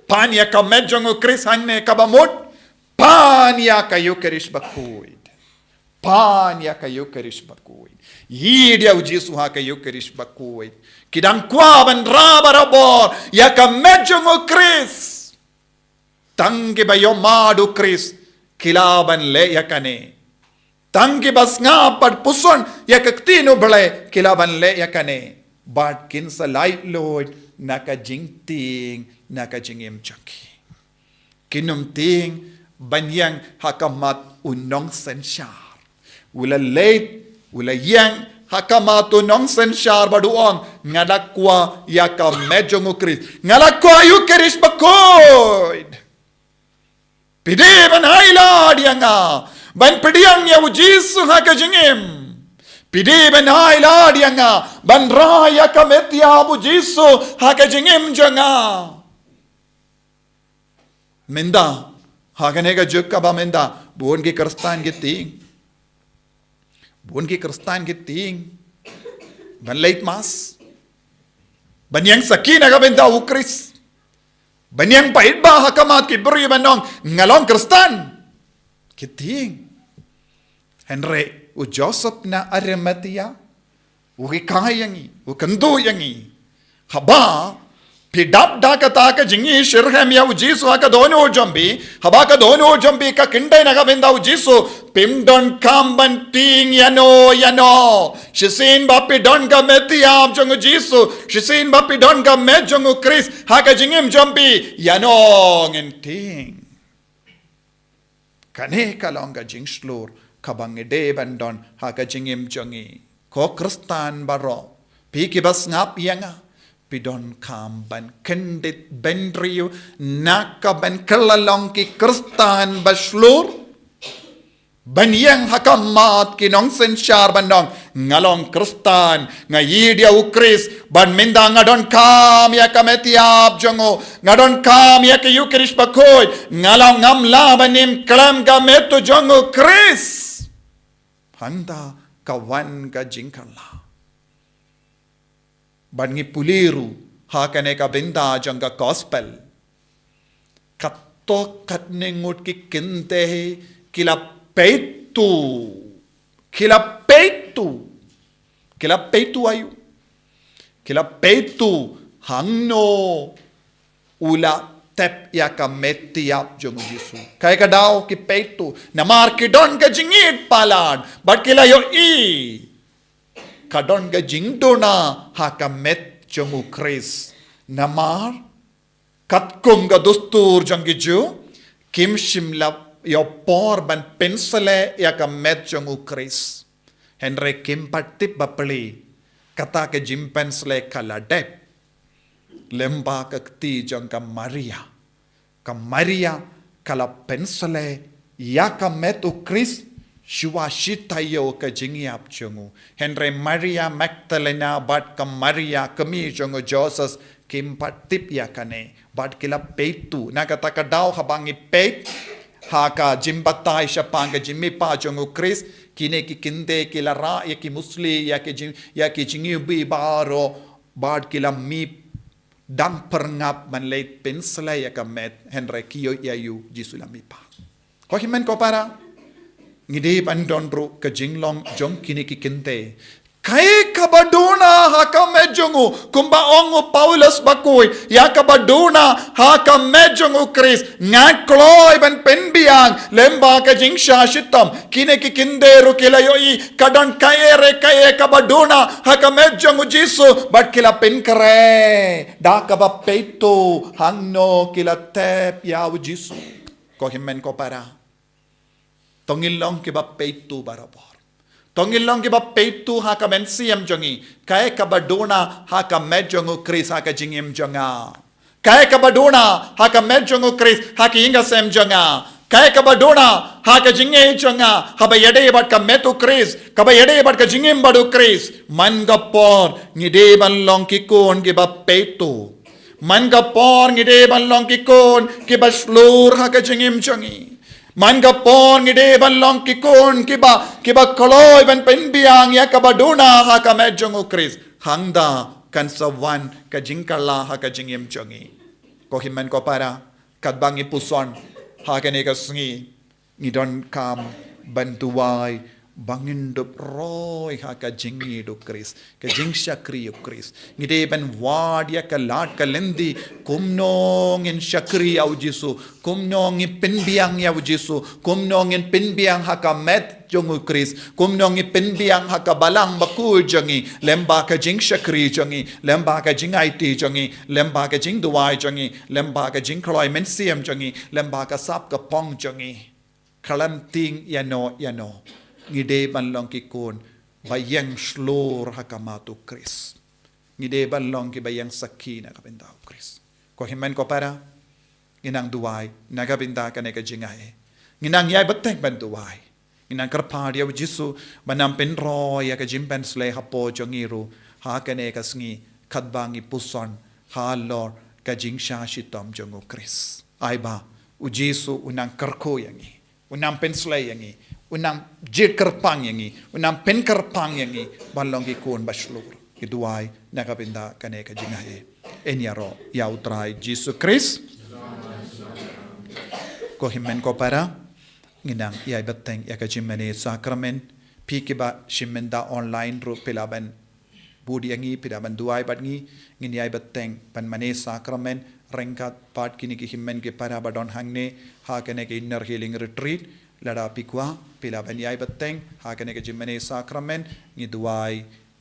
Panya ka medjong Chris hangne ka bamut. Panya ka Eucharist bakuid. Panya ka Eucharist bakuid. Yidia Jisu ha ka Eucharist bakuid. Kidang kwa ban rabarabor ya ka medjong Chris. Tanggi ba yomadu Chris kilaban le ya kane. Tanggi bas ngapad puson ya kaktino bale kilaban le ya kane. But kin sa light Lord naka jingting naka jingim chaki. Kinumting banyang hakamat unong sensyar. Ula late ula yang hakamat unong sensyar baduang ngadakwa ya ka medjong Chris. Ngadakwa Eucharist bakoid. Pide ban hailad yanga ban pidiyang ya Jisu ha ka jingim. Pide ban hailad yanga ban raya ka metya bu Jisu ha ka jingim janga. Menda ha ka nega jukka ba menda buon ki Kristan giting. Buon ki Kristan giting. Ban late mass. Ban yang sakina ka benda u Chris. Banyang pahit ba hakamat ki beri manong ngalong Kristan. Kiting. Henry u Joseph na Arimathea. U kikayangi. U kanduyangi. Haba. Pidap da kata ka jingi shirhem ya u Jisu haka dono jambi. Haba ka dono jambi ka kinday na ka benda u Jisu. Pimdon kamban ting yano. Shisin bapi don ka metiyam jong u Jisu. Shisin bapi don ka med jong u Chris. Haka jingim jambi. Yano ngin ting. Kane ka long ka jing slur. Kabang ide bandon haka jingim jongi. Ko Kristan baro. Piki bas ngap yanga. Pidon kamban kendit bendriu naka ben kelalong ki Kristan baslur Banyang hakamat kinong sensyar bandong ngalong Kristan ngayi dia ukris ban minda ngadon kam ya kametiap jongo ngadon kam ya ke yukris pakoy ngalong ngamla banim klam gametu jongo Kris handa kawan ka jingkala ban ngi puliru hakane ka binda janga gospel katto katne ngut ki kinte kila kila peitu ayu kila peitu hangno ula tep ya kametiap jong Yesu kai ka daw ki peitu namar ki don ka jingit palan but kila yo i kadon ka jingdona ha kamet jong Kris namar katkum ga dustur jong ju kim shimla yo por ban pensele ya ka met jong Kris Henry kim patip bapli kata ke jim pensele kala dep lemba ka ti jong ka Maria kala pensele ya ka met Kris shua shitayo ka jingiap jongu Henry Maria Magdalena bat ka Maria kami jongu Joseph kim patip ya kane bat kila peitu na kata ka daw habangi peit haka jimbatai shapanga jimmi pa jongo Kris kine ki kinde kila ra ya ki musli ya ki jingi bi baro bad kila mi dang perngap man leit pensela ya ka met Henry kiyo ya yu jisula mi pa ko himen ko para ngide bandon bro ka jinglong jong kine ki kinte kai kabaduna haka mejongu kumba ongu Paulus bakui ya kabaduna haka mejongu Kris ngakloy ban penbiang lemba ka jingsha shitam kine ki kinderu kilayoi kadon kaye kabaduna haka mejongu Jisu bat kila penkare da kaba peito hangno kila tep ya Jisu ko himen ko para tongilong kiba peito barabor Tongilong kiba peitu haka mensiam jongi kai kabadona haka mejongu Kris haka jingim jonga kai kabadona haka mejongu Kris haka inga sem jonga kai kabadona haka jinge jonga haba yede bat ka metu Kris kaba yede bat ka jingim badu Kris man gapor ngide banlong kikon kiba peitu man gapor ngide banlong kikon kiba slur haka jingim jongi Manga pon ngide balong kikun kiba koloy ban penbiang ya kabaduna ha ka medjong Kris hangda kan sawan ka jingkala ha ka jingim jongi ko himen ko para kadbangi puson ha ka ne ka sngi ngidon kam bantuai bangin dop roy ha ka jingi do Kris ka jingsha kri Kris ngide ban wad ya ka lat ka lendi kumnong in shakri au Jisu kumnong in penbiang ya Jisu kumnong in penbiang ha ka met jongu Kris kumnong in penbiang ha ka balang baku jongi lemba ka jingsha kri jongi lemba ka jingai ti jongi lemba ka jing duai jongi lemba ka jing kloi mensiam jongi lemba ka sap ka pong jongi kalam ting yano ngide banlong kikun bayang slur hakamatu Kris ngide banlong ki bayang sakina kabinda Kris ko himen ko para nginang duwai nagabinda ka neka jingae nginang yai beteng banduwai nginang karpadia Jisu banam penro ya ka jimpen sle hapo jongiru ha ka neka sngi kadbangi puson ha lor ka jingsha shitom jongo Kris ai ba Jisu unang karko yangi unang pensle yangi unang jikkerpang yangi unang penkerpang yangi balong ki kun baslur kiduai nakapinda kane ka jingahe enyaro ya utrai Jisu Kris ko himen ko para nginang yai beteng ya ka jimene sakramen pikiba shimenda online ru pilaban budi yangi pilaban duai batngi ngin yai beteng pan mane sakramen rengkat pat kini ki himen ke para badon hangne ha kane ke inner healing retreat lada pikwa pila banyai beteng ha kane ka jimene sakramen ngi duai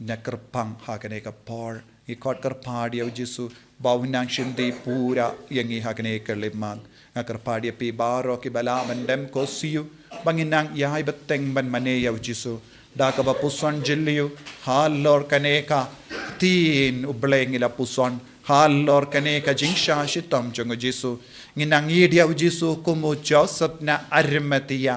nakerpang ha kane ka por ngi kot karpadi au Jisu bawinang shinde pura yangi ha kane ka leman ngakarpadi pi baro ki bala mandem ko siu banginang yai beteng ban mane au Jisu da ka ba puson jilliu ha lor kane ka tin ubleng ila puson ha lor kane ka jingsha shitam jongo Jisu nginang yidia Jisu kumu Joseph na Arimathea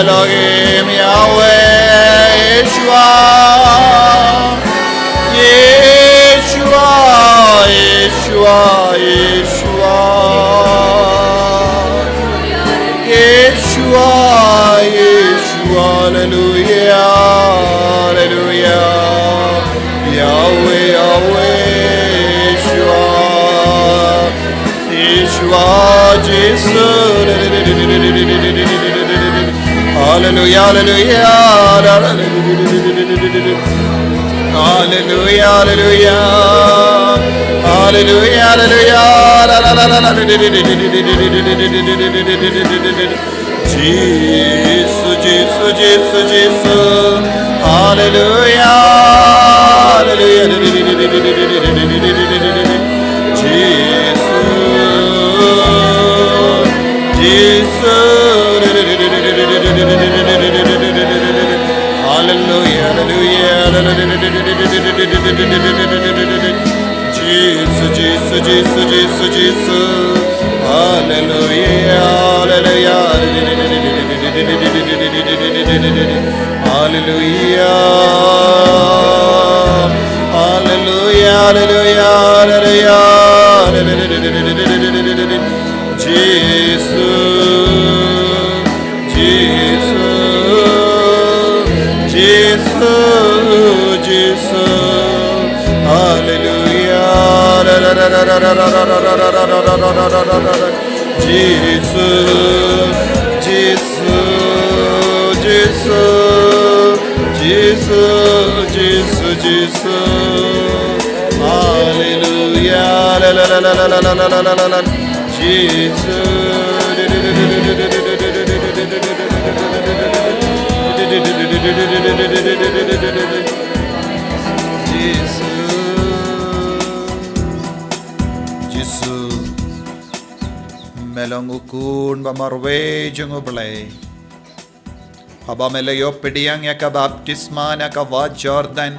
Elohim Yahweh Yeshua Yeshua Yeshua Yeshua Yeshua Yeshua Hallelujah Hallelujah Yahweh Yahweh Yeshua Yeshua Jesus Hallelujah, hallelujah, hallelujah, hallelujah, hallelujah, hallelujah, Jesus, Jesus, Jesus, Jesus, hallelujah, hallelujah, Jesus, Jesus. Hallelujah, hallelujah, Jesus, Jesus, Jesus, Jesus, Jesus, hallelujah, hallelujah, hallelujah, hallelujah, hallelujah, Jesus. Jesus, Jesus, Jesus, Jesus, Jesus, Jesus, hallelujah, Jesus, melangukun bamarwe junguble. Haba melayo pediyang ya ka baptisma na ka va Jordan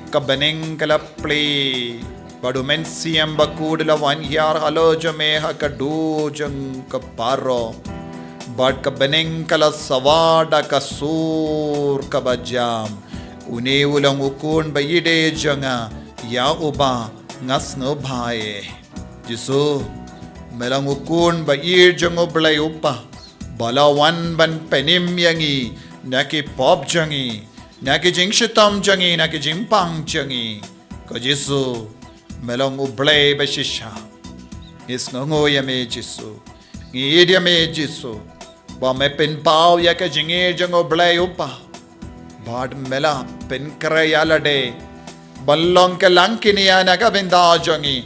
ka beneng kala play. Badu mensiam bakudla wanyar halo jame ha ka du jang ka paro. Bad ka beneng kala sawada ka sur ka bajam. Une ulang ukun bayide janga ya uba ngas no bhaye. Jisu melang ukun bayir jango blay upa. Balawan ban penim yangi naki pop jangi naki jing shitam jangi naki jing pang jangi. Ko Jisu melang ublay bashisha. Is ngongo yame Jisu. Ngid yame Jisu. Ba me pen pao yaka jingir jango blay upa. Bad mela pen krayalade. Ballong ka langkiniya naga binda jangi.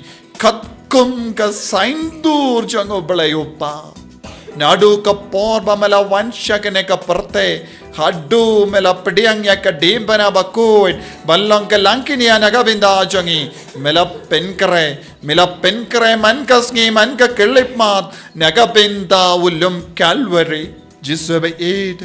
Kum ka saindur jango blay upa. Nadu ka por ba mela wansha ka ne ka perte. Haddu mela pediyang ya ka dimbana bakuid. Ballong ka langkiniya naga binda jangi. Mela penkre man kasngi man ka kilip mat. Naga binda ulum Calvary. Jisu ba id.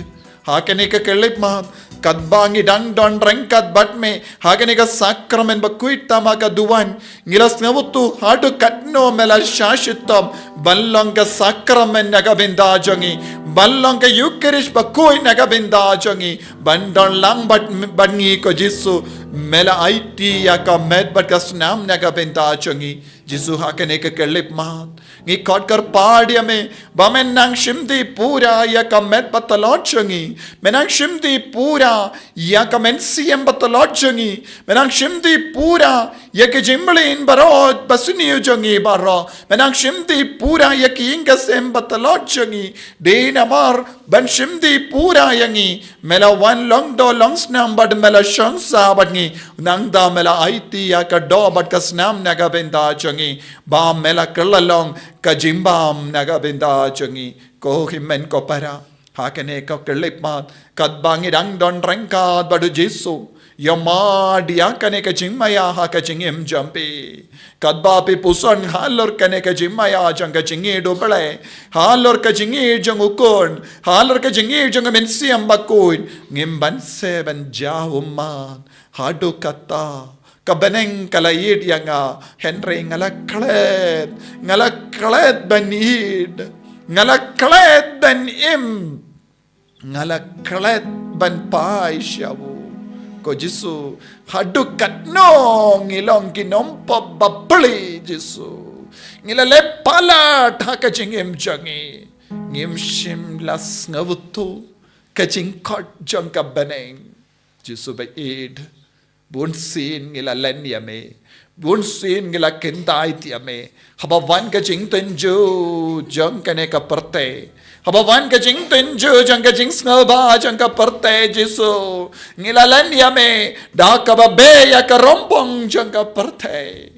Hakane ka kilip mat. Kadbangi dang don rengkat batme hagane ka sakramen bakuit tama ka duwan ngilas ngavutu hadu katno mela shashitam ballong ka sakramen nagabinda jangi ballong ka eucharist bakuit nagabinda jangi bandon lang bangi ko Jisu mela aiti ya ka med bat ka snam nagabinda jangi Jisu hakane ka kelip mat ngi kot kar padia me bamen nang shimdi pura ya ka med patalot jangi menang shimdi pura ya ka mensiem patalot jangi menang shimdi pura ya ke jimblin barot basuni jangi baro menang shimdi pura ya ki ingasem patalot jangi de namar ban shimdi pura yangi mela one long do long snam bad mela shansa badngi nang da mela aiti ya ka do bad ka snam naga benda jangi ba mela kallalong ka jimbam naga benda jangi ko himen ko para hakane ka kelip mat kad bangi dang don rengkat badu Jisu Yama dia kane ka jing maya ha ka jing em jampi. Kadba pi puson halor kane ka jing maya jang ka jing do bale. Halor ka jing jang ukon. Halor ka jing jang mensiam bakuin. Ngimban seven jahuman. Hadu kata. Kabaneng kalayid yang Henry ngalaklet. Ngalaklet banid. Ngalaklet ban im. Ngalaklet ban pai syawu. Ko Jisu hadukat no ngilong kinompo babli Jisu ngilale pala thaka jingem jangi ngim shim las ngavutu kaching kot jang ka baneng Jisu ba id bun sin ngilalen yame bun sin ngila kentai tiame habawan ka jing tenju jang kane ka perte Habawan ka jing tenju jang ka jing snalba jang ka perte Jisu ngilalan yame da ka babe ya ka rompong jang ka perte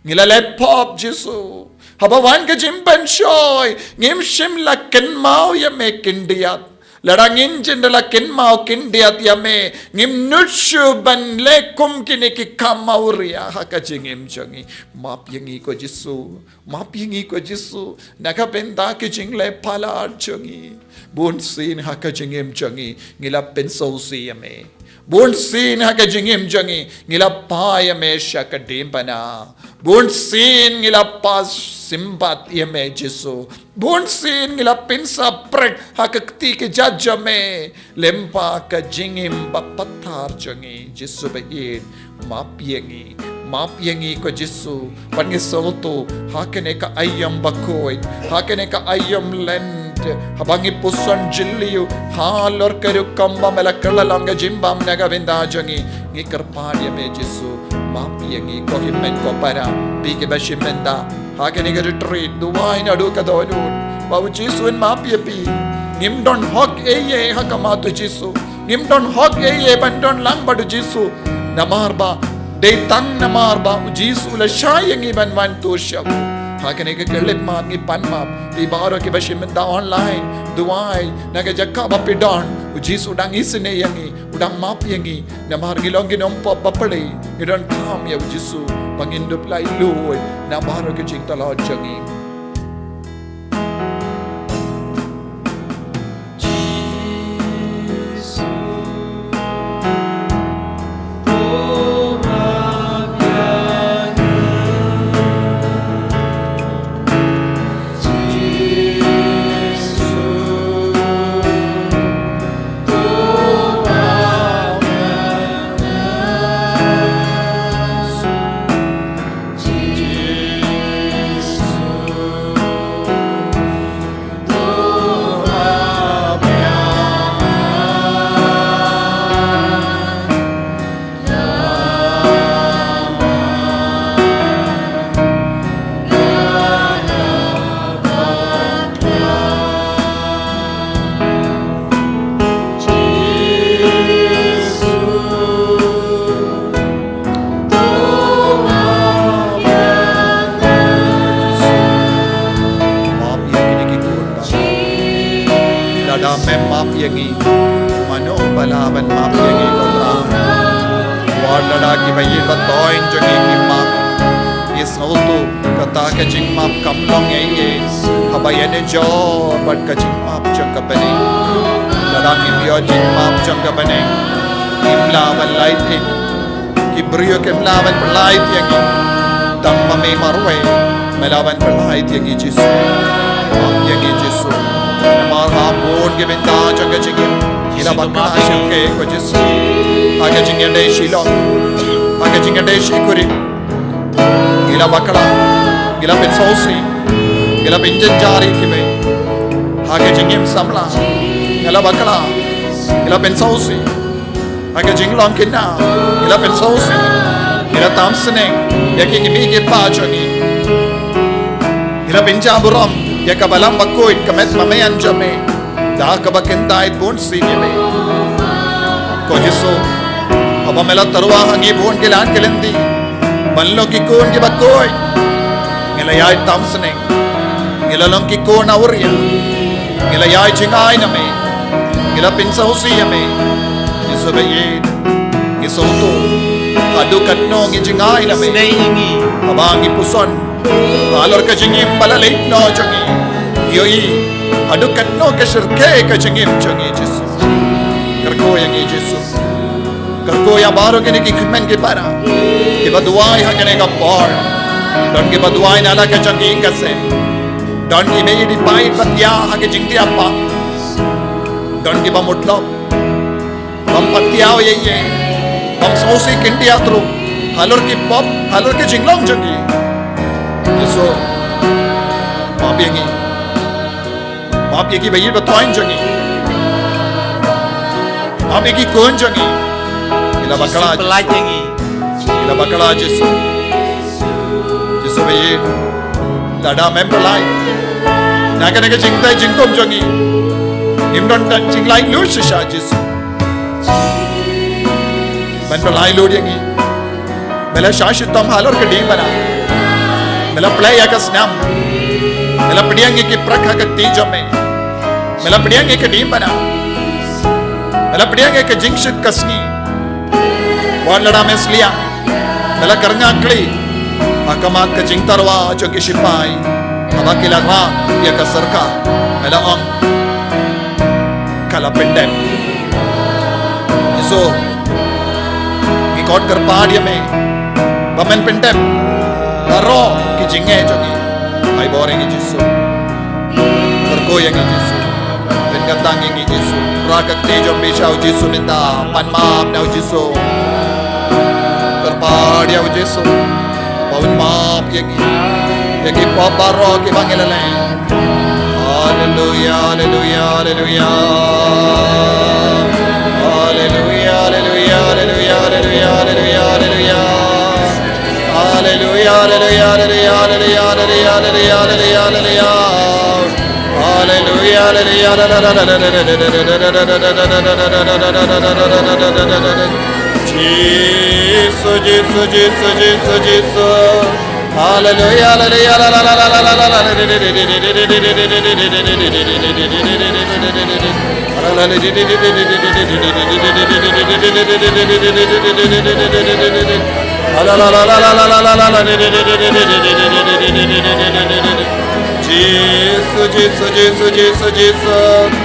ngilale pop Jisu habawan ka jing penshoy ngim shim la ken mau yame kindiat ladangin jendela ken mau kindiat yame ngim nutshu ban lekum kini ki kamauria haka jingim jangi map yangi ko Jisu map yangi ko Jisu naga benda ki jingle pala jangi bun sin haka jingim jangi ngila penso si yame bun sin haka jingim jangi ngila pa yame shaka dimbana bun sin ngila pas simbat yame Jisu bun sin ngila pinsa prek hakakti ke jajame lempa ka jingim bapatar jangi Jisu bayin map yangi ko Jisu pangi soto hakene ka ayam bakoy hakene ka ayam lend habangi puson jilliu halor karu kamba melakalalanga jimbam naga benda jangi ngikarpan yame Jisu map yangi ko himmen ko para bige bashimenda hakene ka retreat duwai na du ka donun bau Jisu en map yapi ngim don hok eye hakamatu Jisu ngim don hok eye bandon lang badu Jisu namarba de tang namarba Jisu la shayangi ban man to shaw hakane ka kelip ma ngi pan map di baro ki bashimenda online duwai naga jakka bapidon Jisu dang isne yangi udang map yangi namar gilong ginom pop papali ngidon kam ya Jisu pangindup lai luoy na baro ki jing tala jangi map yangi mano balaban map yangi kontra wala ki bayi batoin jangi ki map is auto kata ka jing map kamlong ye habayane jo bat ka jing map jang ka bane ladang imyo jing map jang ka bane imla ban light ki brio ke imla ban light yangi damma me marwe melaban light yangi Jisu map yangi Jisu Marhamon gibinta jaga jingim ila bakka shilke ko Jisu aga jingende shilon aga jingende shikuri ila bakala ila pensosi ila pinjanjari kibe aga jingim samla ila bakala ila pensosi aga jinglom kinna ila pensosi ila tamsne yaki gibi ke pachani ila pinjaburam ya kabalam bakoit kamet mamayan jame da kabakendait bon sinime ko Jisu aba mela tarwa hangi bon kelan kelendi banlo ki kon ki bakoy ngela yai tamsne ngela long ki kon awriya ngela yai chingai name ngela pinsa husiyame Jisu bayid soto adu katno ngi jingai na me Snaingi. abangi puson alor ka jingim balalait no jangi yoi adu katno ka shirke ka jingim jangi Jesus karko yang Jesus karko ya baro kini ki khidmen ke para ki baduai ha kene ka por don ki baduai nala ka jangi ka se don ki me di pai patya ha ke jingti apa don ki ba mutlo bam patya ye ye bam sosi kinti atru halor ki pop halor ki jinglong jangi so maaf ye ki bayi batoin jangi maaf ye ki kon jangi ila bakala Pelajangi. ila bakala Jesus Jesus bayi lada memperlai naga naga jingtai jingkom jangi imron ta jinglai lu shisha Jesus memperlai lu jangi mela shashitam halor ka di bana mela play ka snam mela pediangi ki prakha ka tejo me mela pediangi ka di bana mela pediangi ka jingshit kasni wan lada में लिया mela karanga kli akamat ka jingtarwa jo ki shipai haba ki lagwa ya ka sarka mela on kala pendem iso ki kot kar padia me bamen pendem Taro ki jinge jogi ai boring ki Jesu terko yang ki Jesu ben katang ki Jesu rakak te jo bishau Jesu ninda pan maap na Jesu terpad ya Jesu paun maap yang ki paparo ki bangelale haleluya haleluya haleluya haleluya haleluya haleluya haleluya haleluya haleluya Hallelujah, hallelujah, hallelujah, hallelujah, hallelujah, hallelujah, hallelujah, hallelujah. Jesus, Jesus, Jesus, Jesus, Jesus.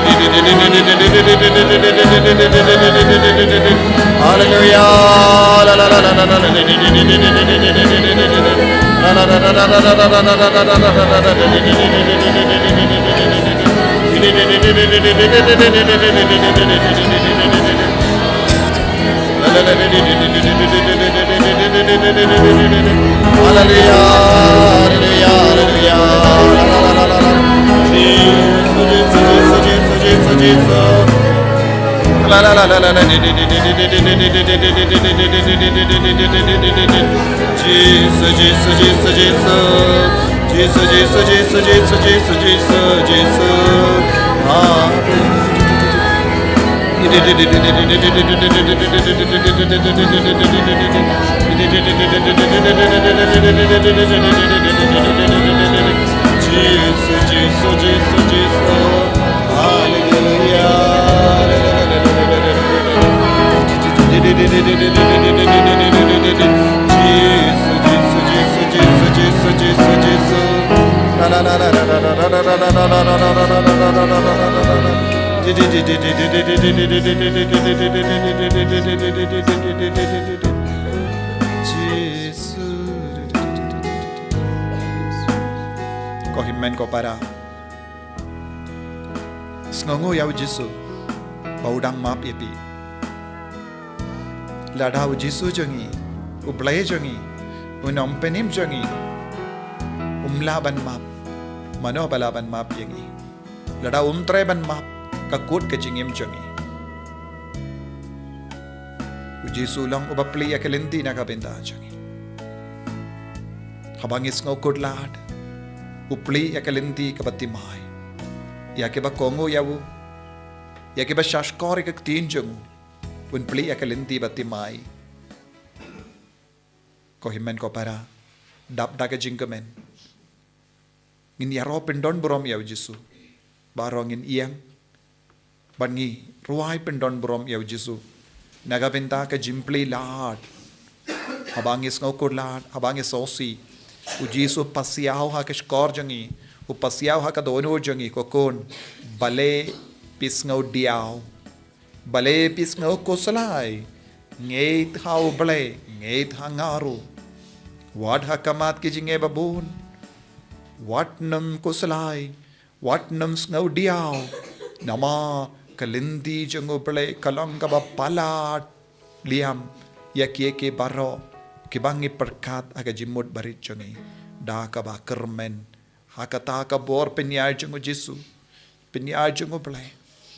Hallelujah, hallelujah, Jesus, Jesus, Jesus, Jesus, Jesus. Kohimen ko para sngongo yaw Jesu baudang map yepi ladau Jesu jongi uplay jongi unom penim jongi umlaban map mano balaban map yengi ladau treban map kakut kecingim jongi Jesu lang ubapli akalindi na kabenda jongi habangis ngokod lad upli akalindi kabatimay yake ba kongo yawu Ya ke bashash kore ke tinjung. Un pli ya ke linti batimai. Ko himen ko para. Dap daga jingkamen. Ngin yaro pendon borom ya Jesu. Barongin iyang. Bangi ruai pendon borom ya Jesu. Naga benta ke jimpli lad. Habangis ngokor lad. Habangis osi. U Jesu pasiaw ha ke skor jangi. U pasiaw ha ka dono jangi ko kon. Bale pis ngau diaw. Bale pis ngau kosalai. Ngeit hau bale. Ngeit hangaru. Wad hakamat ki jinge babun. Wat nam kosalai. Wat nam ngau diaw. Nama kalindi jango bale kalanga ba palat. Liam yakie ke baro. Kibangi perkat aga jimut barit jangi. Da ka ba kermen. Hakata ka bor penyai jango Jesu. Penyai jango bale.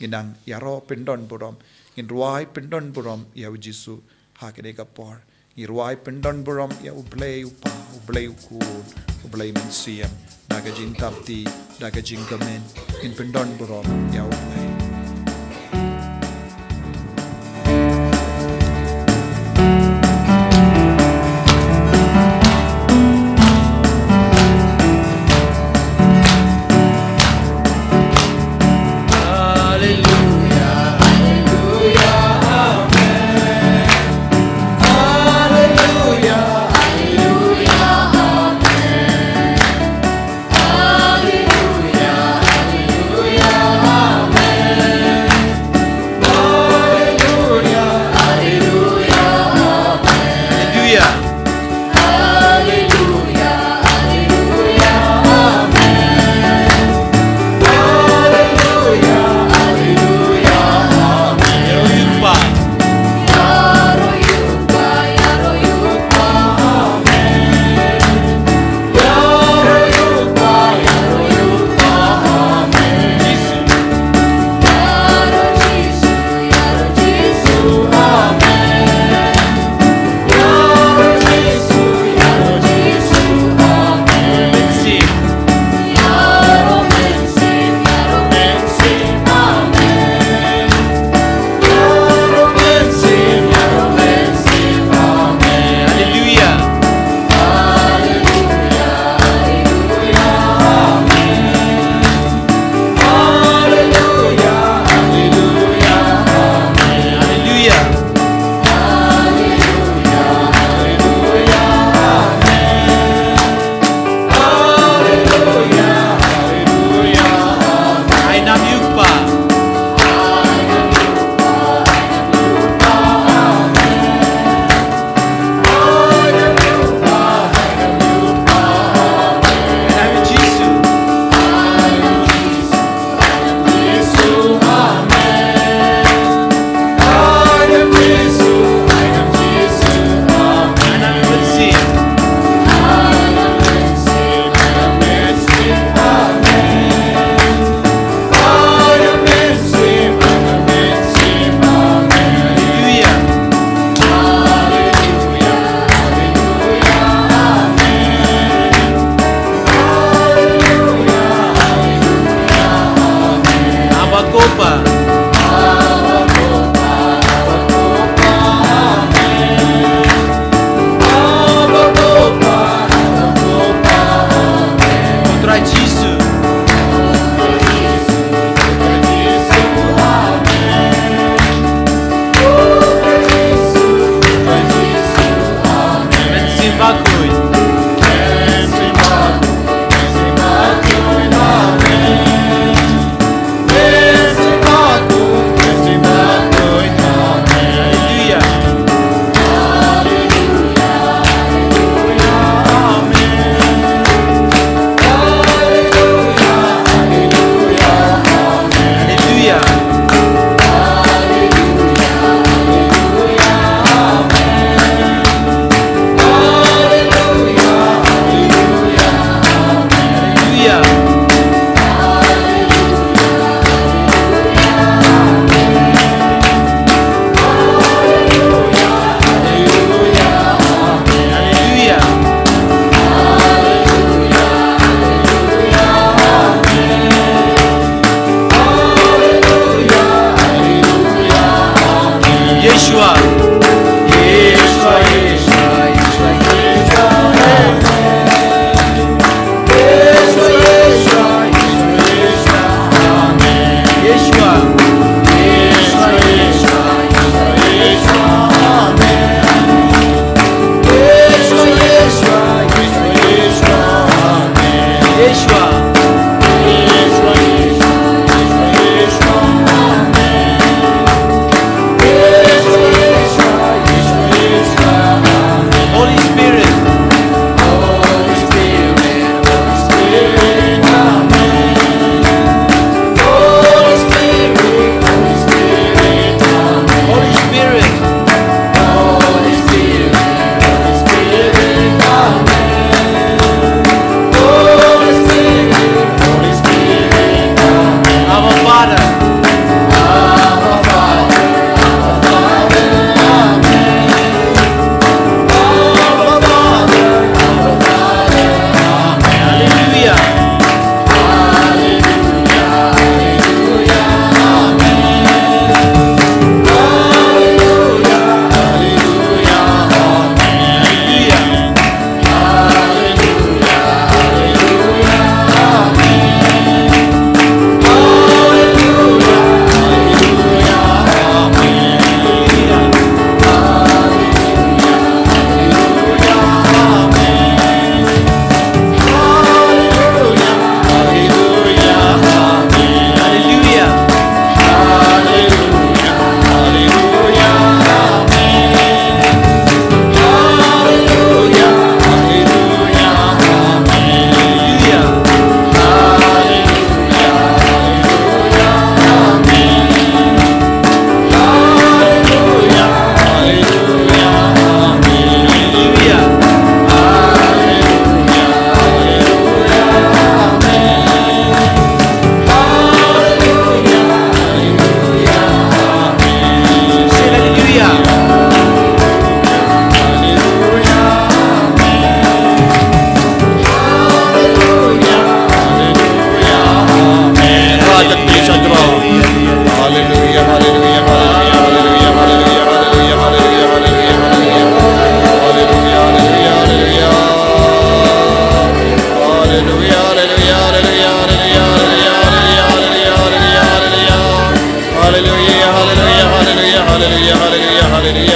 Ginang yaro pendon burom. Ngin ruai pendon burom ya Jesu. Hakade ka por. Irwai pendon burom ya ublay upa, ublay ukun, ublay mensiam, daga jintapti, daga jingkamen, in pendon burom ya ublay. Hallelujah,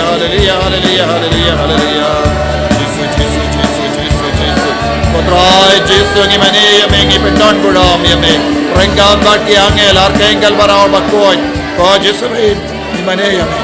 hallelujah, hallelujah, hallelujah, hallelujah. Jesus, Jesus, Jesus, Jesus, Jesus. Potrai Jesus ngi mani yame ngi pendon budam yame. Rengkat baki angel archangel barau bakoi. Ko Jesus ngi mani yame.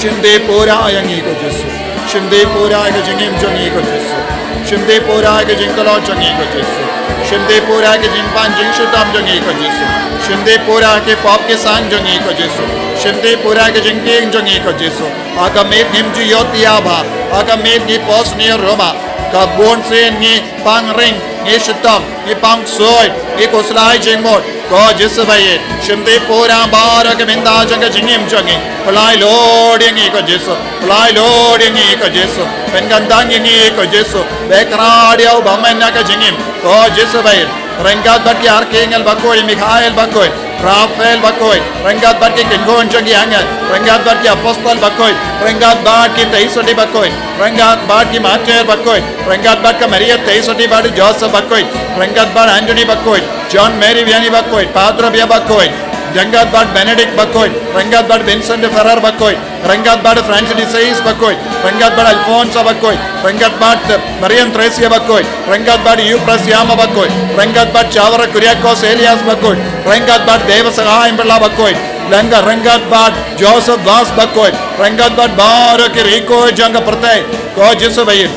Shinde pura yangi ko Jesus. Shinde pura ke jingim jongi ko Jesus. Shinde pura ke jingkalo jongi ko Jesus. Shinde pura ke jingpan jingshutam jongi ko Jesus. Shinde pura ke pop ke sang jongi ko Jesus. Shinde pura ke jingting jongi ko Jesus. Aga met nimju yotiaba. Aga met ni pos ni Roma. Ka bon sen ni pang ring ni shutam ni pang soy ni koslai jingmot. Ko Jesus baye. Shinde pura bara ke minda jonga jingim jongi. Palai Lord yangi ko Jesus. Palai Lord yangi ko Jesus. Pengandang yangi ko Jesus. Bekradia ubamenna ke jingim. Ko Jesus baye. Rengkat baki archangel bakoi Mikhail bakoi. Rafael bakoi, Rengkat baki Kingon jongi angel, Rengkat baki apostol bakoi, Rengkat baki Teisodi bakoi, Rengkat baki Mater bakoi, Rengkat baki Maria Teisodi baki Joseph bakoi, Rengkat baki Anthony bakoi, John Mary Vianney bakoi, Padre Bia bakoi, Rengkat baki Benedict bakoi, Rengkat baki Vincent Ferrer bakoi, Rengkat baki Francis de Sales bakoi, Rengkat baki Alfonso bakoi, Rengkat baki Marian Tresia bakoi, Rengkat baki Euphras Yama bakoi, Rengkat baki Chavara Kuriakos Elias bakoi, Rengkat baki Deva Saha Imbala bakoi, Langa Rengkat baki Joseph Vas bakoi, Rengkat baki Barak Rico Janga Prate, Ko Jesus bayi.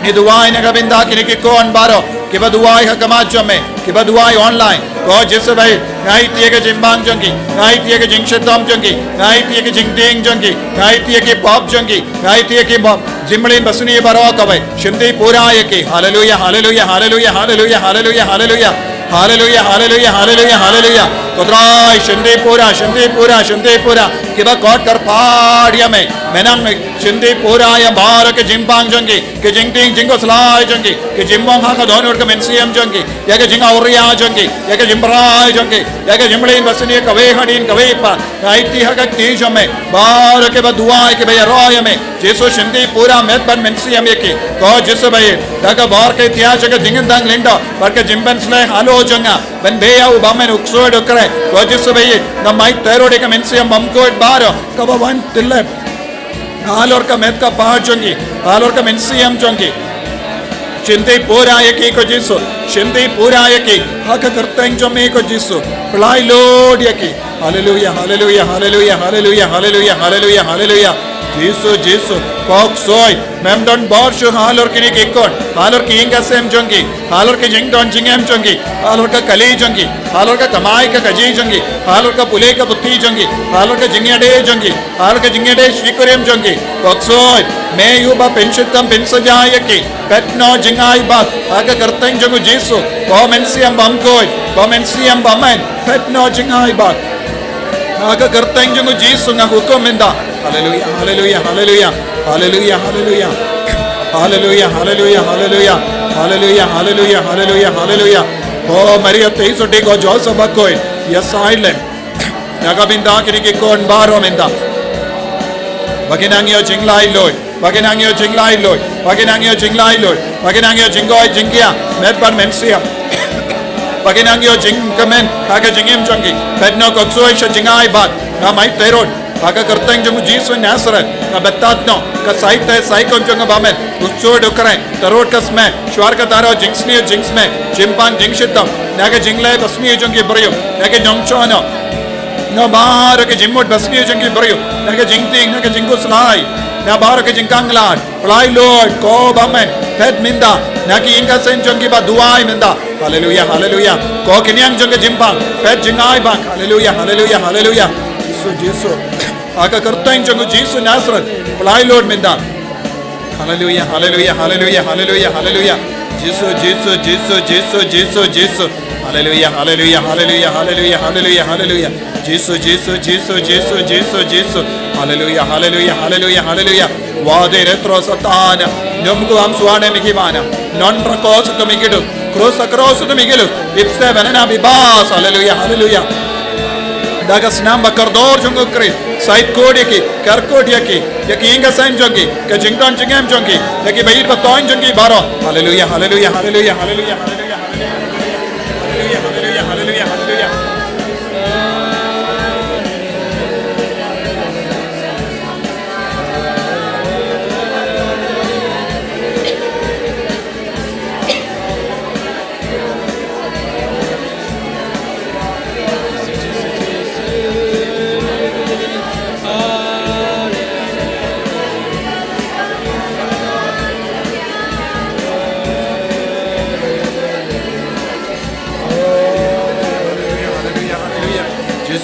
Ni duai naga binda kini ki kon baro, kiba duai hakamacho me, kiba duai online. Ko Jesus bayi. Ngai tiye ke jimbang jongi, ngai tiye ke jingshetam jongi, ngai tiye ke jingding jongi, ngai tiye ke pop jongi, ngai tiye ke pop. Jimbalin basuni baro kabai. Shindi pura yeki. Hallelujah, hallelujah, hallelujah, hallelujah, hallelujah, hallelujah. Hallelujah, hallelujah, hallelujah, hallelujah. Kodrai shindi pura, shindi pura, shindi pura. Kiba kot kar padia me. Menang shindi pura ya bar ke jimbang jongi, ke jingding jingo slai jongi, ke jimbang ha ka donor ke mensiam jongi, ya ke jinga uria jongi, ya ke jimbrai jongi. Ya ke jimbalin basuni kawe hadin kawe pa. Naiti ha ka tijo me. Bar ke baduai ke be roya me. Jesus shindi pura met ban mensiam yeki. Ko Jesus bayi. Daga bar ke tiya ke jingdang linda. Bar ke jimban slai halo jonga. Ben beya u bamen ukso dokre. Ko Jesus bayi. Na mai tero de ke mensiam bamko baro. Kaba wan tillep. Alor ka met ka pa jongi. Alor ka mensiam jongi. Shindi pura yeki ko Jesus. Shindi pura yeki. Haka karteng jo me ko Jesus. Palai Lord yeki. Hallelujah, hallelujah, hallelujah, hallelujah, hallelujah, hallelujah, hallelujah. Jesus, Jesus. Kok soy. Memdon borshu halor kini kikon. Halor ki inga sem jongi. Halor ki jingdon jingem jongi. Halor ka kali jongi. Halor ka kamai ka kaji jongi. Halor ka pule ka putti jongi. Halor ka jingade jongi. Halor ka jingade shikurem jongi. Kok soy. Me yuba penshitam pensajayaki. Petno jingai bak. Aga karteng jongu Jesus. Komensiam bamkoi. Komensiam bamen. Petno jingai bak. Aga karteng jongu Jesus nga hukum inda. Hallelujah, hallelujah, hallelujah, hallelujah, hallelujah, hallelujah, hallelujah, hallelujah, hallelujah, hallelujah, hallelujah, hallelujah. Oh Maria teisoti ko Joseph bakoi. Yes, silent. Naga binda kini ki kon baro minda. Baginangyo jinglai loy. Baginangyo jinglai loy. Baginangyo jinglai loy. Baginangyo jingoi jingia. Medban mensia. Baginangyo jingkamen. Kaga jingim jongi. Bedno koksoi sha jingai bat. Na mai terod. Kaga karteng jongu Jesus Nazareth. Na betatno. Ka saite saikon jonga bamen. Ucho dokare. Tarot kasme. Shwar ka taro jingsni jingsme. Jimpan jingshitam. Naga jinglai basmi jongi brayo. Naga jongchono. Na bar ke jimmot basni jongi brayo. Naga jingting. Naga jinguslai. Na bar ke jingkanglan. Fly Lord. Ko bamen. Head minda. Naki inga sen jongi ba duai minda. Hallelujah, hallelujah. Ko kinyang jongi jimpang. Head jingai bang. Hallelujah, hallelujah, hallelujah. Jesus, Jesus. Aga karteng jongu Jesus Nazareth. Fly Lord minda. Hallelujah, hallelujah, hallelujah, hallelujah, hallelujah. Jesus, Jesus, Jesus, Jesus, Jesus, Jesus. Hallelujah, hallelujah, hallelujah, hallelujah, hallelujah, hallelujah. Jesus, Jesus, Jesus, Jesus, Jesus, Jesus. Hallelujah, hallelujah, hallelujah, hallelujah. Vade retro satana. Numgu am suane mikimana. Non prakos to mikidu. Cross across to mikidu. Ipse banana bibas. Hallelujah, hallelujah. Dagas namba kardor jungu kri. Sait kodi ki, karkodi ki. Yaki inga sen jungi. Ka jingdan jingem jungi. Yaki bayir batoin jungi baro. Hallelujah, hallelujah, hallelujah, hallelujah, hallelujah, hallelujah, hallelujah, hallelujah, hallelujah.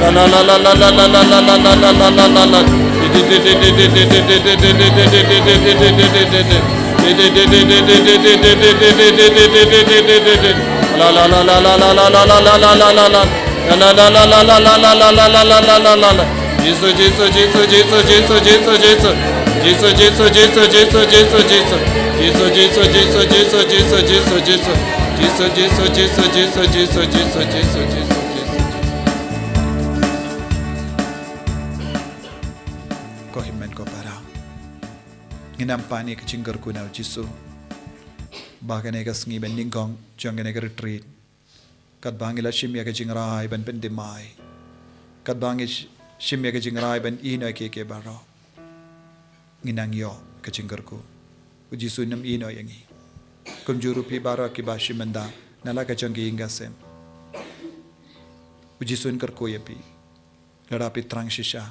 La la la la la la la la la la la la la la la. La la la la la la la la la la la la la la. La la la la la la la la la la la la la la la. Jesus, Jesus, Jesus, Jesus, Jesus, Jesus, Jesus. Jesus, Jesus, Jesus, Jesus, Jesus, Jesus. Jesus, Jesus, Jesus, Jesus, Jesus, Jesus, Jesus. Jesus, Jesus, Jesus, Jesus, Jesus, Jesus, Jesus, Jesus. Ko himmen ko para. Nginampani ka chingar ko na Jesus. Baka na ikas ngiben ningkong chang na retreat. Kat bangila shimya ka chingrai ban pendemai. Kat bangis shimya ka chingrai ban ina ke baro. Nginang yo ka chingar ko. Ujisu nam ino yangi. Kumjuru pi baro ki bashi manda nala ka changi ingasem. Ujisun kar ko yapi. Ladapi trang shisha.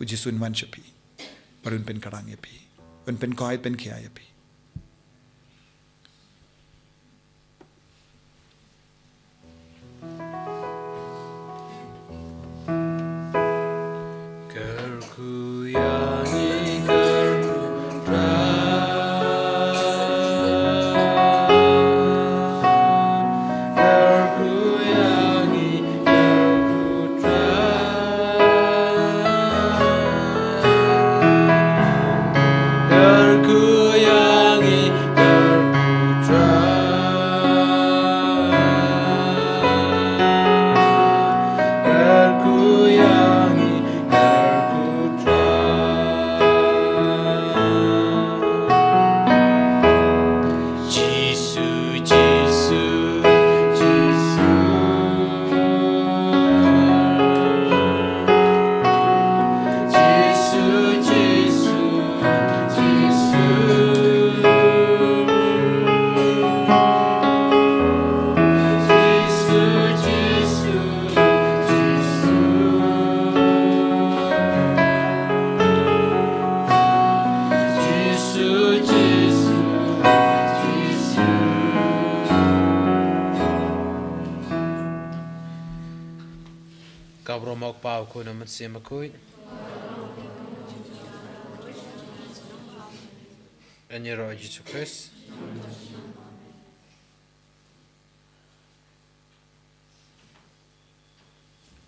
Ujisun wan shapi. Parun pen karang yapi. Un pen kahit pen kya yapi. Mok pau ko naman siya makuit. Anya ro Jesus Christ.